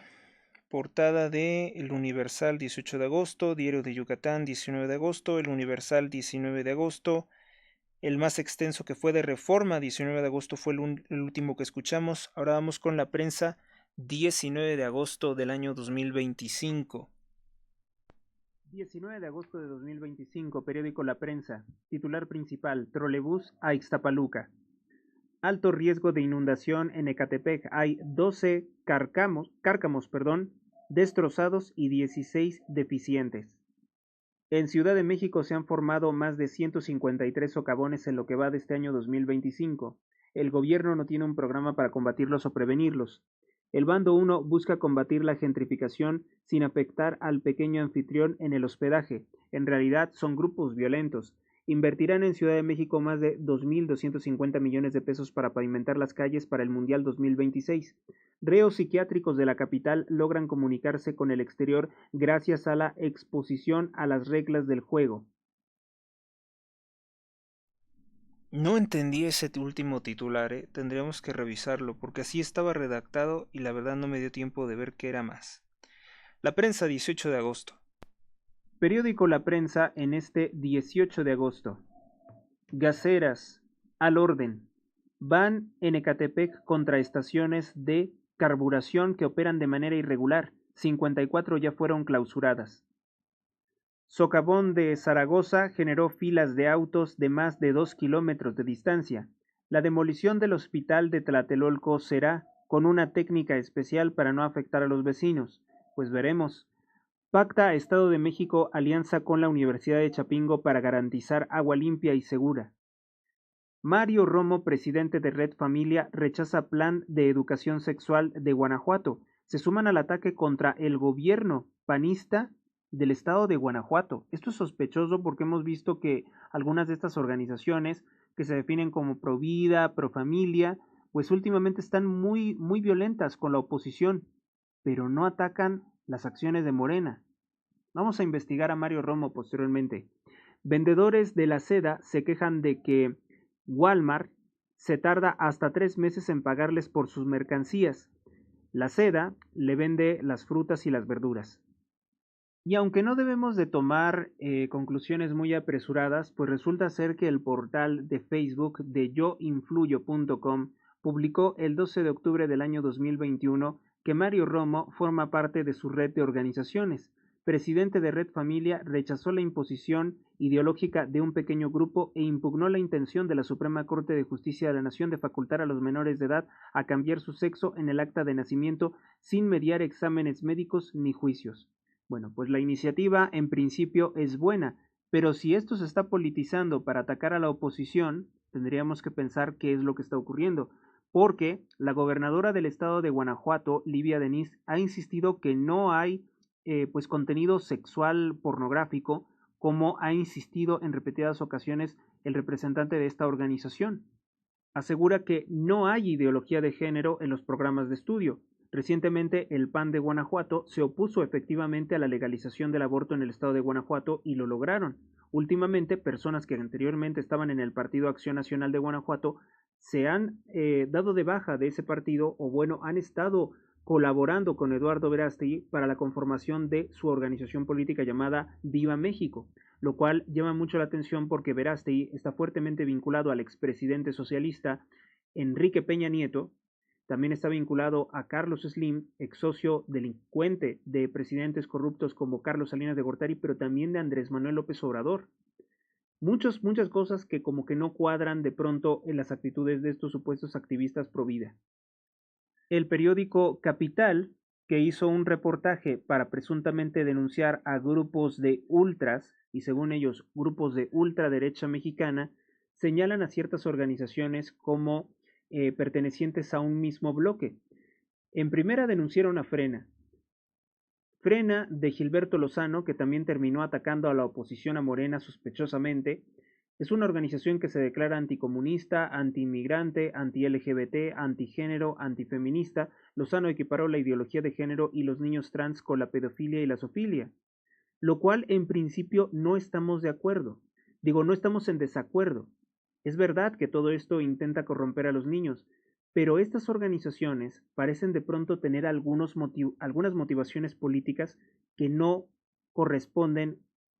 portada de El Universal 18 de agosto, Diario de Yucatán 19 de agosto, El Universal 19 de agosto, el más extenso que fue de Reforma 19 de agosto fue el último que escuchamos. Ahora vamos con la prensa 19 de agosto del año 2025. 19 de agosto de 2025, periódico La Prensa, titular principal, trolebús a Ixtapaluca. Alto riesgo de inundación en Ecatepec, hay 12 cárcamos, destrozados y 16 deficientes. En Ciudad de México se han formado más de 153 socavones en lo que va de este año 2025. El gobierno no tiene un programa para combatirlos o prevenirlos. El bando 1 busca combatir la gentrificación sin afectar al pequeño anfitrión en el hospedaje. En realidad son grupos violentos. Invertirán en Ciudad de México más de 2.250 millones de pesos para pavimentar las calles para el Mundial 2026. Reos psiquiátricos de la capital logran comunicarse con el exterior gracias a la exposición a las reglas del juego. No entendí ese último titular, tendríamos que revisarlo, porque así estaba redactado y la verdad no me dio tiempo de ver qué era más. La Prensa 18 de agosto. Periódico La Prensa en este 18 de agosto. Gaceras, al orden. Van en Ecatepec contra estaciones de carburación que operan de manera irregular. 54 ya fueron clausuradas. Socavón de Zaragoza generó filas de autos de más de 2 kilómetros de distancia. La demolición del hospital de Tlatelolco será con una técnica especial para no afectar a los vecinos. Pues veremos. Pacta Estado de México alianza con la Universidad de Chapingo para garantizar agua limpia y segura. Mario Romo, presidente de Red Familia, rechaza plan de educación sexual de Guanajuato. Se suman al ataque contra el gobierno panista del estado de Guanajuato. Esto es sospechoso porque hemos visto que algunas de estas organizaciones que se definen como pro vida, pro familia, pues últimamente están muy violentas con la oposición, pero no atacan las acciones de Morena. Vamos a investigar a Mario Romo posteriormente. Vendedores de la seda se quejan de que Walmart se tarda hasta 3 meses en pagarles por sus mercancías. La seda le vende las frutas y las verduras. Y aunque no debemos de tomar conclusiones muy apresuradas, pues resulta ser que el portal de Facebook de yoinfluyo.com publicó el 12 de octubre del año 2021 que Mario Romo forma parte de su red de organizaciones. Presidente de Red Familia, rechazó la imposición ideológica de un pequeño grupo e impugnó la intención de la Suprema Corte de Justicia de la Nación de facultar a los menores de edad a cambiar su sexo en el acta de nacimiento sin mediar exámenes médicos ni juicios. Bueno, pues la iniciativa en principio es buena, pero si esto se está politizando para atacar a la oposición, tendríamos que pensar qué es lo que está ocurriendo, porque la gobernadora del estado de Guanajuato, Livia Denis, ha insistido que no hay pues contenido sexual pornográfico, como ha insistido en repetidas ocasiones el representante de esta organización. Asegura que no hay ideología de género en los programas de estudio. Recientemente, el PAN de Guanajuato se opuso efectivamente a la legalización del aborto en el estado de Guanajuato y lo lograron. Últimamente, personas que anteriormente estaban en el Partido Acción Nacional de Guanajuato se han dado de baja de ese partido o bueno, han estado colaborando con Eduardo Verástegui para la conformación de su organización política llamada Viva México, lo cual llama mucho la atención porque Verástegui está fuertemente vinculado al expresidente socialista Enrique Peña Nieto, también está vinculado a Carlos Slim, ex socio delincuente de presidentes corruptos como Carlos Salinas de Gortari, pero también de Andrés Manuel López Obrador. Muchas cosas que como que no cuadran de pronto en las actitudes de estos supuestos activistas pro vida. El periódico Capital, que hizo un reportaje para presuntamente denunciar a grupos de ultras, y según ellos grupos de ultraderecha mexicana, señalan a ciertas organizaciones como pertenecientes a un mismo bloque. En primera denunciaron a Frena. Frena de Gilberto Lozano, que también terminó atacando a la oposición a Morena sospechosamente, es una organización que se declara anticomunista, antiinmigrante, anti-LGBT, antigénero, antifeminista. Lozano equiparó la ideología de género y los niños trans con la pedofilia y la zoofilia, lo cual en principio no estamos de acuerdo. Digo, no estamos en desacuerdo. Es verdad que todo esto intenta corromper a los niños, pero estas organizaciones parecen de pronto tener algunas motivaciones políticas que no corresponden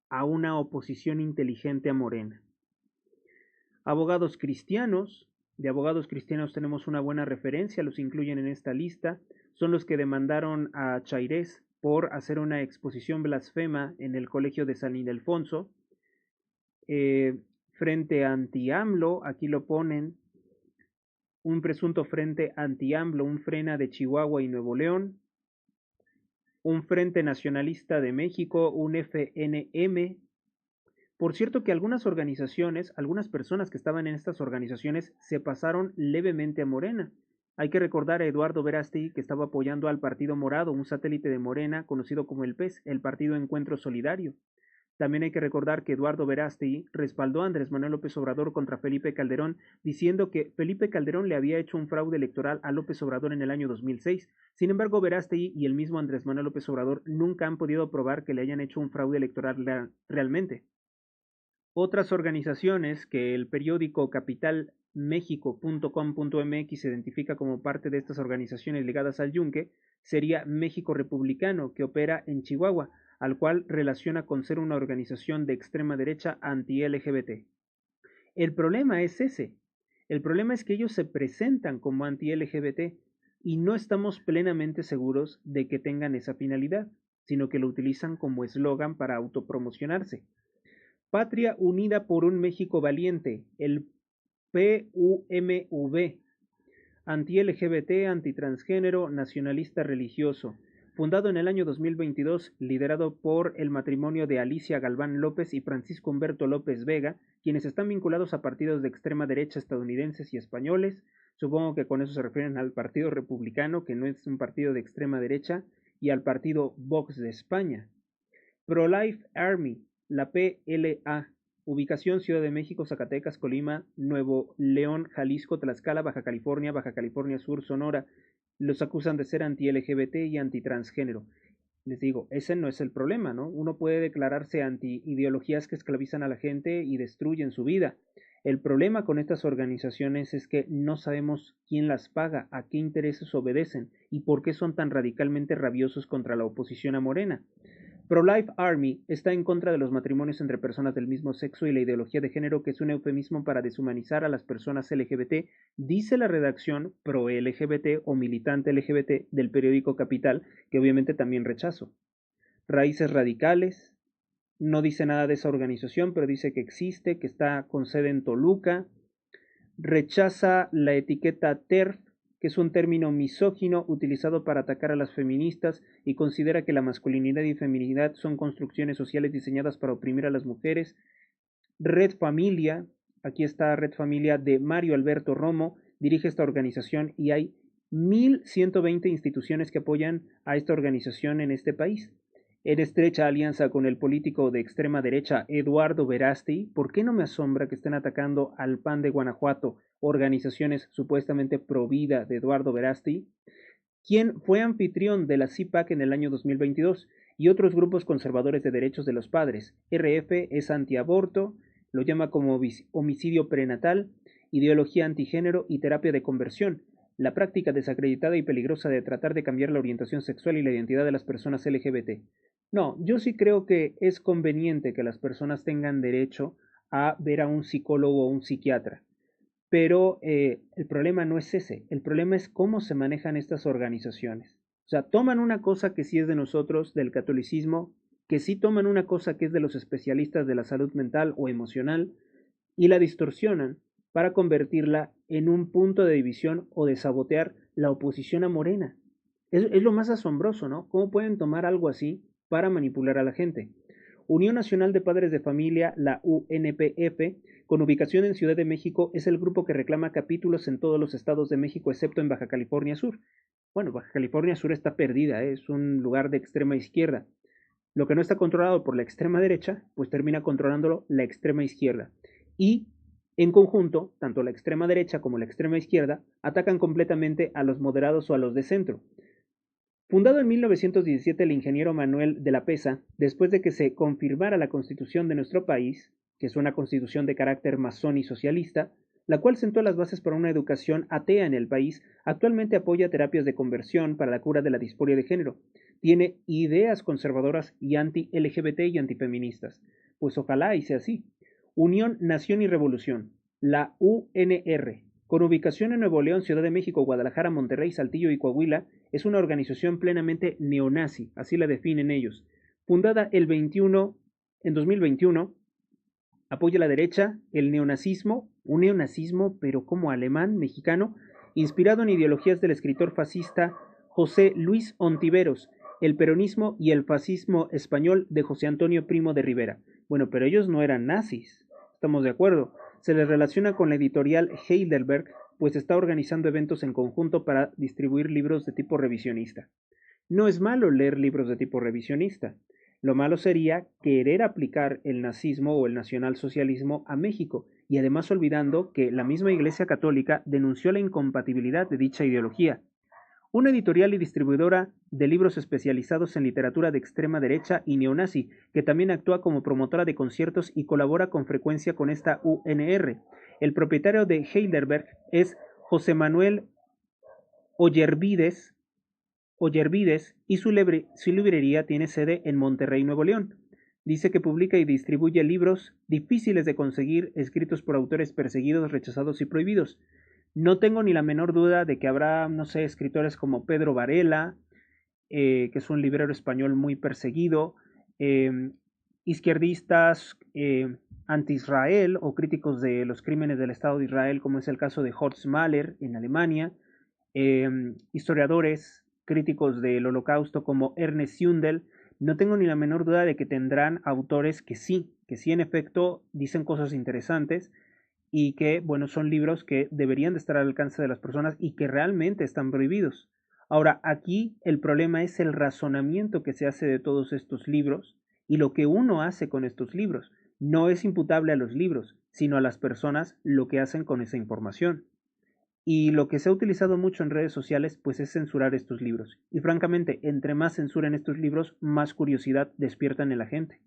a una oposición inteligente a Morena. Abogados cristianos, de abogados cristianos tenemos una buena referencia, los incluyen en esta lista, son los que demandaron a Chairés por hacer una exposición blasfema en el colegio de San Ildefonso. Frente anti-AMLO, aquí lo ponen, un presunto frente anti-AMLO, un Frena de Chihuahua y Nuevo León, un Frente Nacionalista de México, un FNM. Por cierto que algunas organizaciones, algunas personas que estaban en estas organizaciones se pasaron levemente a Morena. Hay que recordar a Eduardo Verástegui, que estaba apoyando al Partido Morado, un satélite de Morena conocido como el PES, el Partido Encuentro Solidario. También hay que recordar que Eduardo Verástegui respaldó a Andrés Manuel López Obrador contra Felipe Calderón, diciendo que Felipe Calderón le había hecho un fraude electoral a López Obrador en el año 2006. Sin embargo, Verástegui y el mismo Andrés Manuel López Obrador nunca han podido probar que le hayan hecho un fraude electoral realmente. Otras organizaciones que el periódico capitalmexico.com.mx identifica como parte de estas organizaciones ligadas al Yunque sería México Republicano, que opera en Chihuahua, al cual relaciona con ser una organización de extrema derecha anti-LGBT. El problema es ese. El problema es que ellos se presentan como anti-LGBT y no estamos plenamente seguros de que tengan esa finalidad, sino que lo utilizan como eslogan para autopromocionarse. Patria Unida por un México Valiente, el PUMV, anti-LGBT, antitransgénero, nacionalista religioso. Fundado en el año 2022, liderado por el matrimonio de Alicia Galván López y Francisco Humberto López Vega, quienes están vinculados a partidos de extrema derecha estadounidenses y españoles. Supongo que con eso se refieren al Partido Republicano, que no es un partido de extrema derecha, y al partido Vox de España. Pro-Life Army, la PLA, ubicación Ciudad de México, Zacatecas, Colima, Nuevo León, Jalisco, Tlaxcala, Baja California Sur, Sonora. Los acusan de ser anti-LGBT y antitransgénero. Les digo, ese no es el problema, ¿no? Uno puede declararse anti-ideologías que esclavizan a la gente y destruyen su vida. El problema con estas organizaciones es que no sabemos quién las paga, a qué intereses obedecen y por qué son tan radicalmente rabiosos contra la oposición a Morena. Pro-Life Army está en contra de los matrimonios entre personas del mismo sexo y la ideología de género, que es un eufemismo para deshumanizar a las personas LGBT, dice la redacción pro-LGBT o militante LGBT del periódico Capital, que obviamente también rechazo. Raíces Radicales no dice nada de esa organización, pero dice que existe, que está con sede en Toluca. Rechaza la etiqueta TERF, que es un término misógino utilizado para atacar a las feministas, y considera que la masculinidad y feminidad son construcciones sociales diseñadas para oprimir a las mujeres. Red Familia, aquí está Red Familia de Mario Alberto Romo, dirige esta organización y hay 1,120 instituciones que apoyan a esta organización en este país. En estrecha alianza con el político de extrema derecha Eduardo Verástegui. ¿Por qué no me asombra que estén atacando al PAN de Guanajuato, organizaciones supuestamente pro vida de Eduardo Verástegui, quien fue anfitrión de la CIPAC en el año 2022, y otros grupos conservadores de derechos de los padres? RF es antiaborto, lo llama como homicidio prenatal, ideología antigénero y terapia de conversión. la práctica desacreditada y peligrosa de tratar de cambiar la orientación sexual y la identidad de las personas LGBT. No, yo sí creo que es conveniente que las personas tengan derecho a ver a un psicólogo o un psiquiatra. Pero el problema no es ese, el problema es cómo se manejan estas organizaciones. O sea, toman una cosa que sí es de nosotros, del catolicismo, que sí toman una cosa que es de los especialistas de la salud mental o emocional, y la distorsionan para convertirla en un punto de división o de sabotear la oposición a Morena. Es lo más asombroso, ¿no? ¿Cómo pueden tomar algo así para manipular a la gente? Unión Nacional de Padres de Familia, la UNPF, con ubicación en Ciudad de México, es el grupo que reclama capítulos en todos los estados de México, excepto en Baja California Sur. Bueno, Baja California Sur está perdida, es un lugar de extrema izquierda. Lo que no está controlado por la extrema derecha, pues termina controlándolo la extrema izquierda. Y en conjunto, tanto la extrema derecha como la extrema izquierda atacan completamente a los moderados o a los de centro. Fundado en 1917 el ingeniero Manuel de la Pesa, después de que se confirmara la constitución de nuestro país, que es una constitución de carácter masón y socialista, la cual sentó las bases para una educación atea en el país, actualmente apoya terapias de conversión para la cura de la disforia de género. Tiene ideas conservadoras y anti-LGBT y antifeministas. Pues ojalá y sea así. Unión, Nación y Revolución, la UNR, con ubicación en Nuevo León, Ciudad de México, Guadalajara, Monterrey, Saltillo y Coahuila, es una organización plenamente neonazi, así la definen ellos. Fundada en 2021, apoya la derecha, el neonazismo, un neonazismo pero como alemán, mexicano, inspirado en ideologías del escritor fascista José Luis Ontiveros, el peronismo y el fascismo español de José Antonio Primo de Rivera. Bueno, pero ellos no eran nazis, estamos de acuerdo. Se les relaciona con la editorial Heidelberg, pues está organizando eventos en conjunto para distribuir libros de tipo revisionista. No es malo leer libros de tipo revisionista. Lo malo sería querer aplicar el nazismo o el nacionalsocialismo a México, y además olvidando que la misma Iglesia Católica denunció la incompatibilidad de dicha ideología. Una editorial y distribuidora de libros especializados en literatura de extrema derecha y neonazi, que también actúa como promotora de conciertos y colabora con frecuencia con esta UNR. El propietario de Heidelberg es José Manuel Ollervides y su librería tiene sede en Monterrey, Nuevo León. Dice que publica y distribuye libros difíciles de conseguir, escritos por autores perseguidos, rechazados y prohibidos. No tengo ni la menor duda de que habrá, no sé, escritores como Pedro Varela, que es un librero español muy perseguido, izquierdistas anti-Israel o críticos de los crímenes del Estado de Israel, como es el caso de Horst Mahler en Alemania, historiadores críticos del Holocausto como Ernest Jundel. No tengo ni la menor duda de que tendrán autores que sí en efecto dicen cosas interesantes y que, bueno, son libros que deberían de estar al alcance de las personas y que realmente están prohibidos. Ahora, aquí el problema es el razonamiento que se hace de todos estos libros y lo que uno hace con estos libros. No es imputable a los libros, sino a las personas lo que hacen con esa información. Y lo que se ha utilizado mucho en redes sociales, pues es censurar estos libros. Y francamente, entre más censuren estos libros, más curiosidad despiertan en la gente.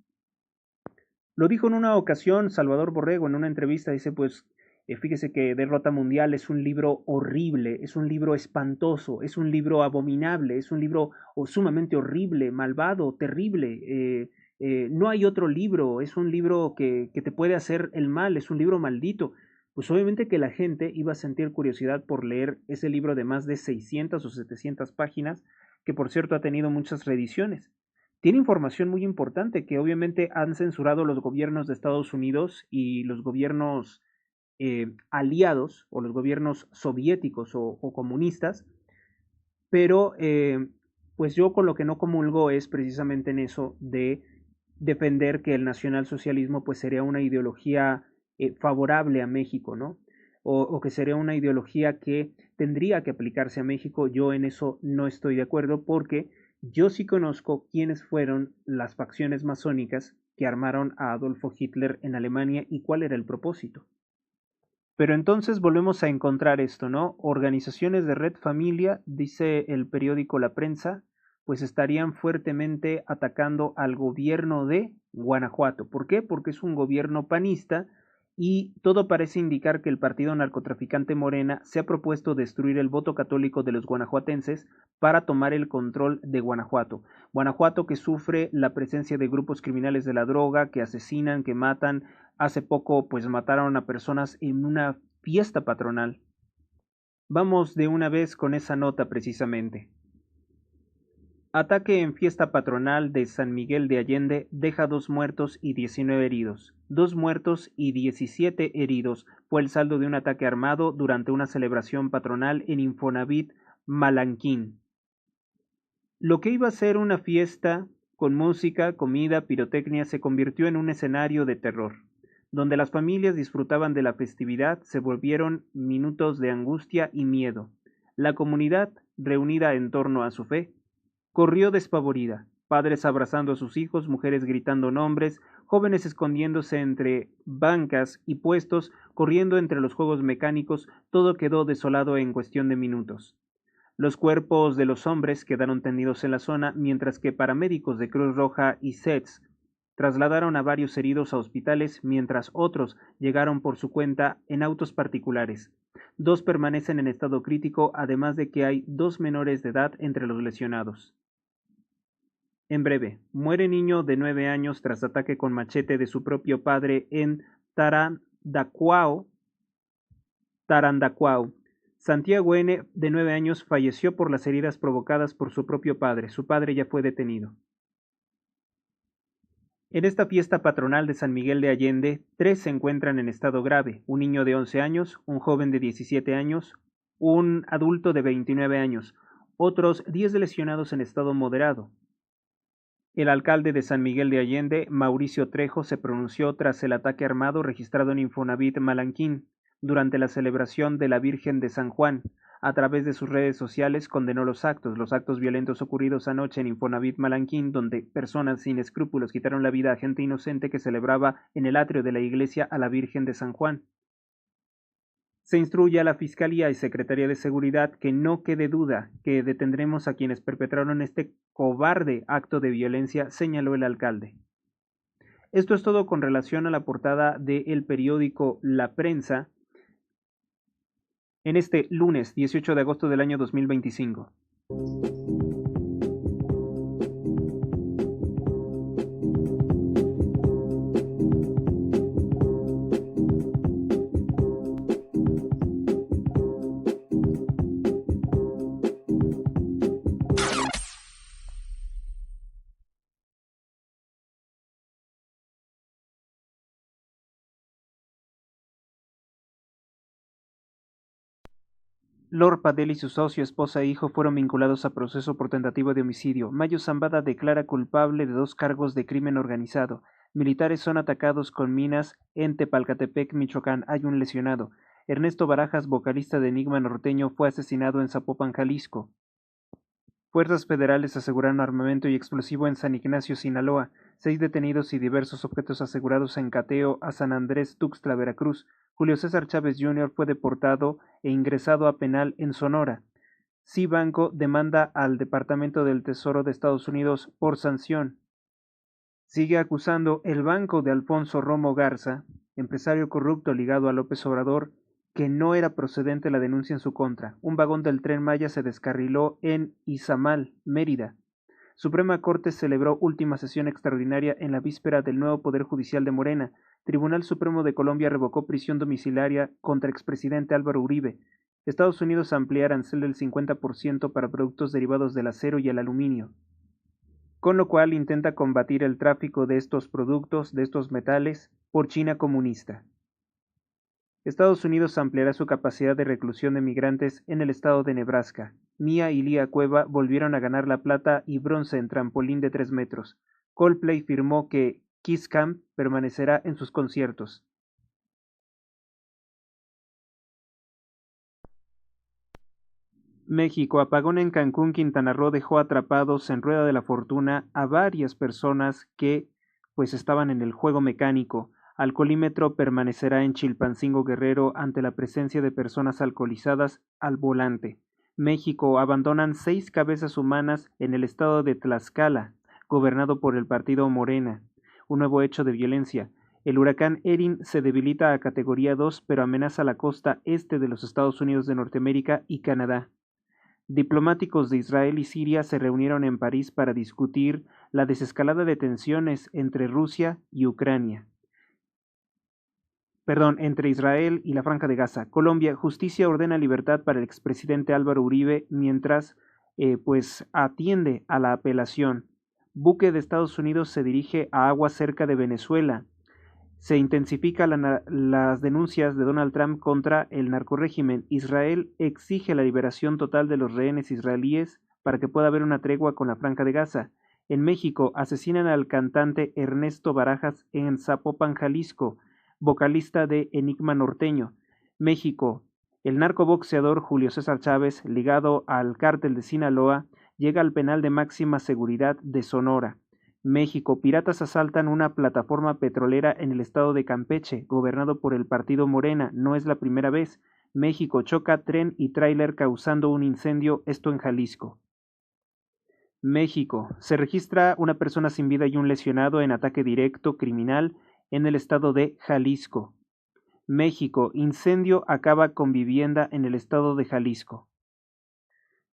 Lo dijo en una ocasión Salvador Borrego en una entrevista, dice pues, fíjese que Derrota Mundial es un libro horrible, es un libro espantoso, es un libro abominable, es un libro sumamente horrible, malvado, terrible, no hay otro libro, es un libro que te puede hacer el mal, es un libro maldito. Pues obviamente que la gente iba a sentir curiosidad por leer ese libro de más de 600 o 700 páginas, que por cierto ha tenido muchas reediciones. Tiene información muy importante que obviamente han censurado los gobiernos de Estados Unidos y los gobiernos aliados o los gobiernos soviéticos o comunistas, pero pues yo con lo que no comulgo es precisamente en eso de defender que el nacionalsocialismo pues sería una ideología favorable a México, ¿no? O que sería una ideología que tendría que aplicarse a México. Yo en eso no estoy de acuerdo porque yo sí conozco quiénes fueron las facciones masónicas que armaron a Adolfo Hitler en Alemania y cuál era el propósito. Pero entonces volvemos a encontrar esto, ¿no? Organizaciones de Red Familia, dice el periódico La Prensa, pues estarían fuertemente atacando al gobierno de Guanajuato. ¿Por qué? Porque es un gobierno panista y todo parece indicar que el partido narcotraficante Morena se ha propuesto destruir el voto católico de los guanajuatenses para tomar el control de Guanajuato. Guanajuato que sufre la presencia de grupos criminales de la droga, que asesinan, que matan. Hace poco pues mataron a personas en una fiesta patronal. Vamos de una vez con esa nota precisamente. Ataque en fiesta patronal de San Miguel de Allende deja 2 muertos y 19 heridos. 2 muertos y 17 heridos fue el saldo de un ataque armado durante una celebración patronal en Infonavit Malanquín. Lo que iba a ser una fiesta con música, comida, pirotecnia se convirtió en un escenario de terror. Donde las familias disfrutaban de la festividad se volvieron minutos de angustia y miedo. La comunidad, reunida en torno a su fe, corrió despavorida, padres abrazando a sus hijos, mujeres gritando nombres, jóvenes escondiéndose entre bancas y puestos, corriendo entre los juegos mecánicos, todo quedó desolado en cuestión de minutos. Los cuerpos de los hombres quedaron tendidos en la zona, mientras que paramédicos de Cruz Roja y SETS trasladaron a varios heridos a hospitales, mientras otros llegaron por su cuenta en autos particulares. 2 permanecen en estado crítico, además de que hay 2 menores de edad entre los lesionados. En breve, muere niño de 9 años tras ataque con machete de su propio padre en Tarandacuao. Santiago N., de 9 años, falleció por las heridas provocadas por su propio padre. Su padre ya fue detenido. En esta fiesta patronal de San Miguel de Allende, 3 se encuentran en estado grave: un niño de 11 años, un joven de 17 años, un adulto de 29 años, otros 10 lesionados en estado moderado. El alcalde de San Miguel de Allende, Mauricio Trejo, se pronunció tras el ataque armado registrado en Infonavit Malanquín durante la celebración de la Virgen de San Juan. A través de sus redes sociales condenó los actos violentos ocurridos anoche en Infonavit Malanquín, donde personas sin escrúpulos quitaron la vida a gente inocente que celebraba en el atrio de la iglesia a la Virgen de San Juan. Se instruye a la Fiscalía y Secretaría de Seguridad que no quede duda que detendremos a quienes perpetraron este cobarde acto de violencia, señaló el alcalde. Esto es todo con relación a la portada del periódico La Prensa en este lunes 18 de agosto del año 2025. Lord Padel y su socio, esposa e hijo fueron vinculados a proceso por tentativa de homicidio. Mayo Zambada declara culpable de 2 cargos de crimen organizado. Militares son atacados con minas en Tepalcatepec, Michoacán. Hay un lesionado. Ernesto Barajas, vocalista de Enigma Norteño, fue asesinado en Zapopan, Jalisco. Fuerzas federales aseguraron armamento y explosivo en San Ignacio, Sinaloa. 6 detenidos y diversos objetos asegurados en cateo a San Andrés Tuxtla, Veracruz. Julio César Chávez Jr. fue deportado e ingresado a penal en Sonora. Cibanco demanda al Departamento del Tesoro de Estados Unidos por sanción. Sigue acusando el banco de Alfonso Romo Garza, empresario corrupto ligado a López Obrador, que no era procedente la denuncia en su contra. Un vagón del Tren Maya se descarriló en Izamal, Mérida. Suprema Corte celebró última sesión extraordinaria en la víspera del nuevo Poder Judicial de Morena. Tribunal Supremo de Colombia revocó prisión domiciliaria contra expresidente Álvaro Uribe. Estados Unidos amplía arancel del 50% para productos derivados del acero y el aluminio, con lo cual intenta combatir el tráfico de estos productos, de estos metales, por China comunista. Estados Unidos ampliará su capacidad de reclusión de migrantes en el estado de Nebraska. Mia y Lía Cueva volvieron a ganar la plata y bronce en trampolín de 3 metros. Coldplay firmó que Kiss Camp permanecerá en sus conciertos. México. Apagón en Cancún, Quintana Roo dejó atrapados en rueda de la fortuna a varias personas que pues estaban en el juego mecánico. Alcoholímetro permanecerá en Chilpancingo, Guerrero, ante la presencia de personas alcoholizadas al volante. México. Abandonan 6 cabezas humanas en el estado de Tlaxcala, gobernado por el partido Morena. Un nuevo hecho de violencia. El huracán Erin se debilita a categoría 2, pero amenaza la costa este de los Estados Unidos de Norteamérica y Canadá. Diplomáticos de Israel y Siria se reunieron en París para discutir la desescalada de tensiones entre Rusia y Ucrania. Entre Israel y la Franja de Gaza. Colombia, justicia ordena libertad para el expresidente Álvaro Uribe mientras atiende a la apelación. Buque de Estados Unidos se dirige a aguas cerca de Venezuela. Se intensifican las denuncias de Donald Trump contra el narcorrégimen. Israel exige la liberación total de los rehenes israelíes para que pueda haber una tregua con la Franja de Gaza. En México, asesinan al cantante Ernesto Barajas en Zapopan, Jalisco, vocalista de Enigma Norteño. México, el narcoboxeador Julio César Chávez, ligado al cártel de Sinaloa, llega al penal de máxima seguridad de Sonora. México, piratas asaltan una plataforma petrolera en el estado de Campeche, gobernado por el partido Morena. No es la primera vez. México, choca tren y tráiler causando un incendio, esto en Jalisco. México, se registra una persona sin vida y un lesionado en ataque directo criminal en el estado de Jalisco. México, incendio acaba con vivienda en el estado de Jalisco.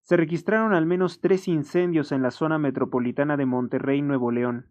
Se registraron al menos 3 incendios en la zona metropolitana de Monterrey, Nuevo León.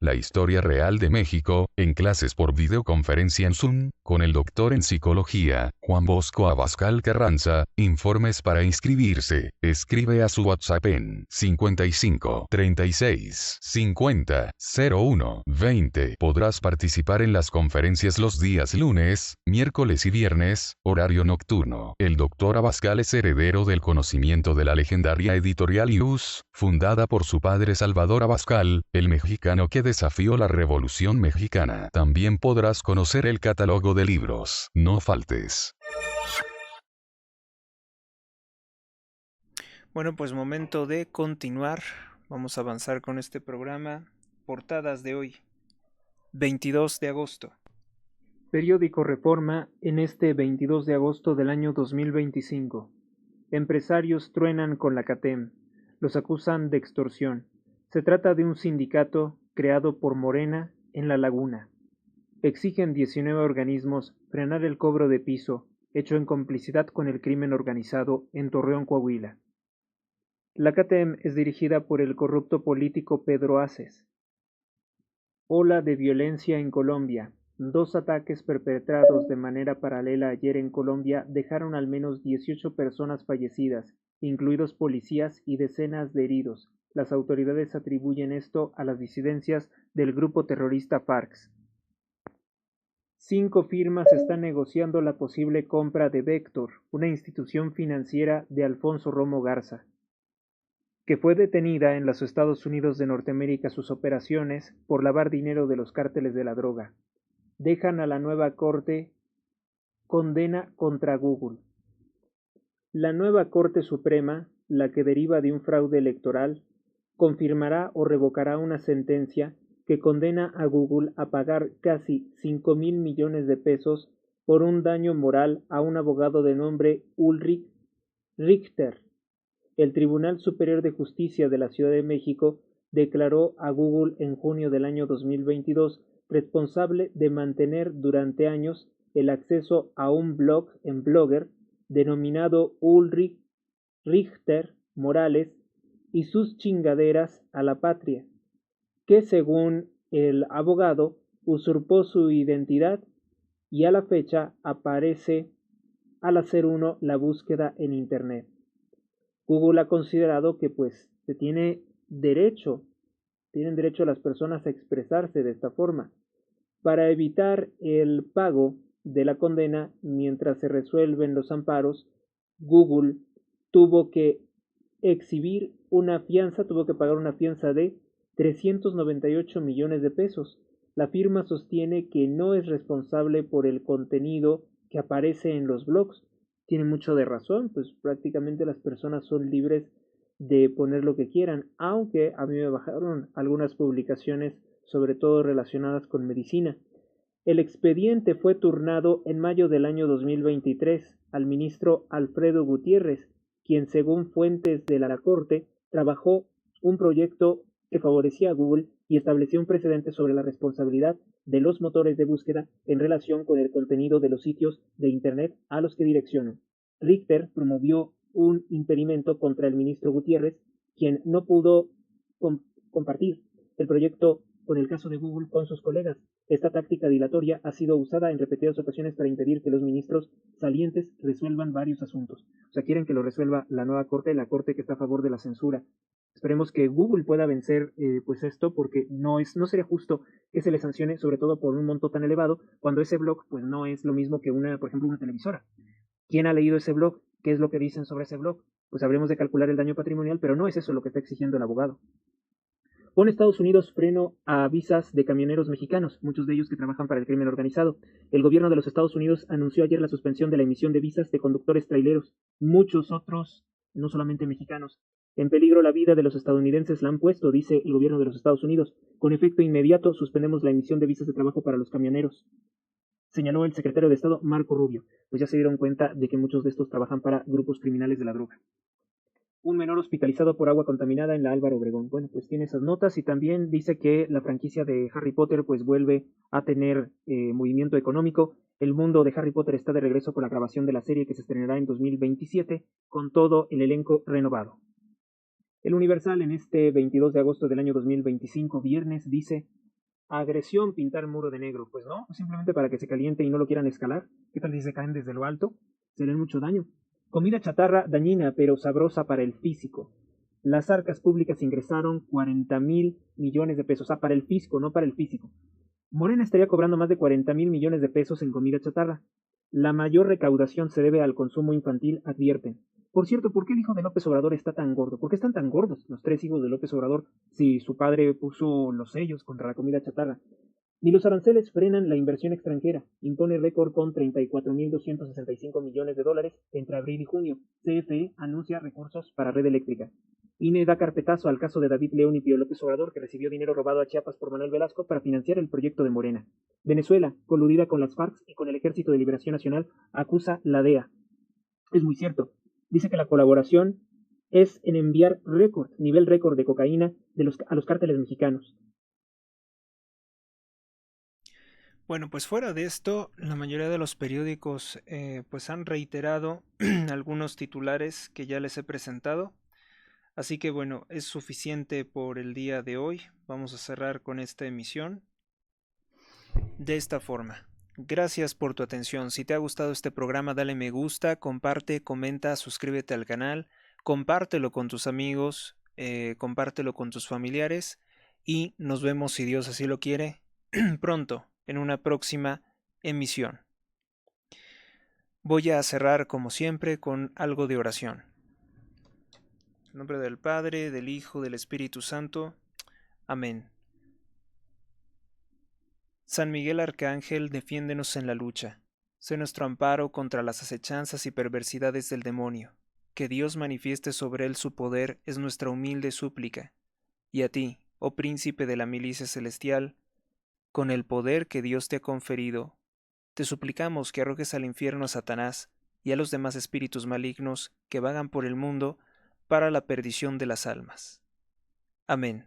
La historia real de México, en clases por videoconferencia en Zoom, con el doctor en psicología, Juan Bosco Abascal Carranza. Informes para inscribirse. Escribe a su WhatsApp en 55 36 50 01 20. Podrás participar en las conferencias los días lunes, miércoles y viernes, horario nocturno. El doctor Abascal es heredero del conocimiento de la legendaria editorial IUS, fundada por su padre Salvador Abascal, el mexicano que desafió la Revolución Mexicana. También podrás conocer el catálogo de libros. No faltes. Bueno, pues momento de continuar. Vamos a avanzar con este programa. Portadas de hoy, 22 de agosto. Periódico Reforma en este 22 de agosto del año 2025. Empresarios truenan con la CATEM. Los acusan de extorsión. Se trata de un sindicato creado por Morena en La Laguna. Exigen 19 organismos frenar el cobro de piso, hecho en complicidad con el crimen organizado en Torreón, Coahuila. La CATEM es dirigida por el corrupto político Pedro Aces. Ola de violencia en Colombia. 2 ataques perpetrados de manera paralela ayer en Colombia dejaron al menos 18 personas fallecidas, incluidos policías y decenas de heridos. Las autoridades atribuyen esto a las disidencias del grupo terrorista FARC. 5 firmas están negociando la posible compra de Vector, una institución financiera de Alfonso Romo Garza, que fue detenida en los Estados Unidos de Norteamérica sus operaciones por lavar dinero de los cárteles de la droga. Dejan a la nueva Corte condena contra Google. La nueva Corte Suprema, la que deriva de un fraude electoral, confirmará o revocará una sentencia que condena a Google a pagar casi 5,000 millones de pesos por un daño moral a un abogado de nombre Ulrich Richter. El Tribunal Superior de Justicia de la Ciudad de México declaró a Google en junio del año 2022 responsable de mantener durante años el acceso a un blog en Blogger denominado Ulrich Richter Morales y sus chingaderas a la patria, que según el abogado usurpó su identidad y a la fecha aparece al hacer uno la búsqueda en Internet. Google ha considerado que tienen derecho las personas a expresarse de esta forma. Para evitar el pago de la condena mientras se resuelven los amparos, Google tuvo que pagar una fianza de 398 millones de pesos. La firma sostiene que no es responsable por el contenido que aparece en los blogs. Tiene mucho de razón, pues prácticamente las personas son libres de poner lo que quieran, aunque a mí me bajaron algunas publicaciones, sobre todo relacionadas con medicina. El expediente fue turnado en mayo del año 2023 al ministro Alfredo Gutiérrez, quien, según fuentes de la Corte, trabajó un proyecto que favorecía a Google y estableció un precedente sobre la responsabilidad de los motores de búsqueda en relación con el contenido de los sitios de Internet a los que direccionan. Richter promovió un impedimento contra el ministro Gutiérrez, quien no pudo compartir el proyecto con el caso de Google con sus colegas. Esta táctica dilatoria ha sido usada en repetidas ocasiones para impedir que los ministros salientes resuelvan varios asuntos. O sea, quieren que lo resuelva la nueva corte, la corte que está a favor de la censura. Esperemos que Google pueda vencer pues esto, porque no sería justo que se le sancione, sobre todo por un monto tan elevado, cuando ese blog pues no es lo mismo que por ejemplo, una televisora. ¿Quién ha leído ese blog? ¿Qué es lo que dicen sobre ese blog? Pues habremos de calcular el daño patrimonial, pero no es eso lo que está exigiendo el abogado. Pone Estados Unidos freno a visas de camioneros mexicanos, muchos de ellos que trabajan para el crimen organizado. El gobierno de los Estados Unidos anunció ayer la suspensión de la emisión de visas de conductores traileros. Muchos otros, no solamente mexicanos. En peligro la vida de los estadounidenses la han puesto, dice el gobierno de los Estados Unidos. Con efecto inmediato suspendemos la emisión de visas de trabajo para los camioneros, señaló el secretario de Estado Marco Rubio. Pues ya se dieron cuenta de que muchos de estos trabajan para grupos criminales de la droga. Un menor hospitalizado por agua contaminada en la Álvaro Obregón. Bueno, pues tiene esas notas, y también dice que la franquicia de Harry Potter pues vuelve a tener movimiento económico. El mundo de Harry Potter está de regreso con la grabación de la serie, que se estrenará en 2027 con todo el elenco renovado. El Universal, en este 22 de agosto del año 2025, viernes, dice: agresión, pintar muro de negro. Pues no, simplemente para que se caliente y no lo quieran escalar. ¿Qué tal si se caen desde lo alto? Se le mucho daño. Comida chatarra dañina pero sabrosa para el físico. Las arcas públicas ingresaron 40,000 millones de pesos. Para el fisco, no para el físico. Morena estaría cobrando más de 40,000 millones de pesos en comida chatarra. La mayor recaudación se debe al consumo infantil, advierten. Por cierto, ¿por qué el hijo de López Obrador está tan gordo? ¿Por qué están tan gordos los 3 hijos de López Obrador si su padre puso los sellos contra la comida chatarra? Ni los aranceles frenan la inversión extranjera. Impone récord con 34,265 millones de dólares entre abril y junio. CFE anuncia recursos para red eléctrica. INE da carpetazo al caso de David León y Pío López Obrador, que recibió dinero robado a Chiapas por Manuel Velasco para financiar el proyecto de Morena. Venezuela, coludida con las FARC y con el Ejército de Liberación Nacional, acusa la DEA. Es muy cierto. Dice que la colaboración es en enviar nivel récord de cocaína a los cárteles mexicanos. Bueno, pues fuera de esto, la mayoría de los periódicos pues han reiterado algunos titulares que ya les he presentado. Así que bueno, es suficiente por el día de hoy. Vamos a cerrar con esta emisión de esta forma. Gracias por tu atención. Si te ha gustado este programa, dale me gusta, comparte, comenta, suscríbete al canal, compártelo con tus amigos, compártelo con tus familiares, y nos vemos, si Dios así lo quiere, pronto en una próxima emisión. Voy a cerrar como siempre con algo de oración. En nombre del Padre, del Hijo, del Espíritu Santo. Amén. San Miguel Arcángel, defiéndenos en la lucha. Sé nuestro amparo contra las acechanzas y perversidades del demonio. Que Dios manifieste sobre él su poder es nuestra humilde súplica. Y a ti, oh príncipe de la milicia celestial, con el poder que Dios te ha conferido, te suplicamos que arrojes al infierno a Satanás y a los demás espíritus malignos que vagan por el mundo para la perdición de las almas. Amén.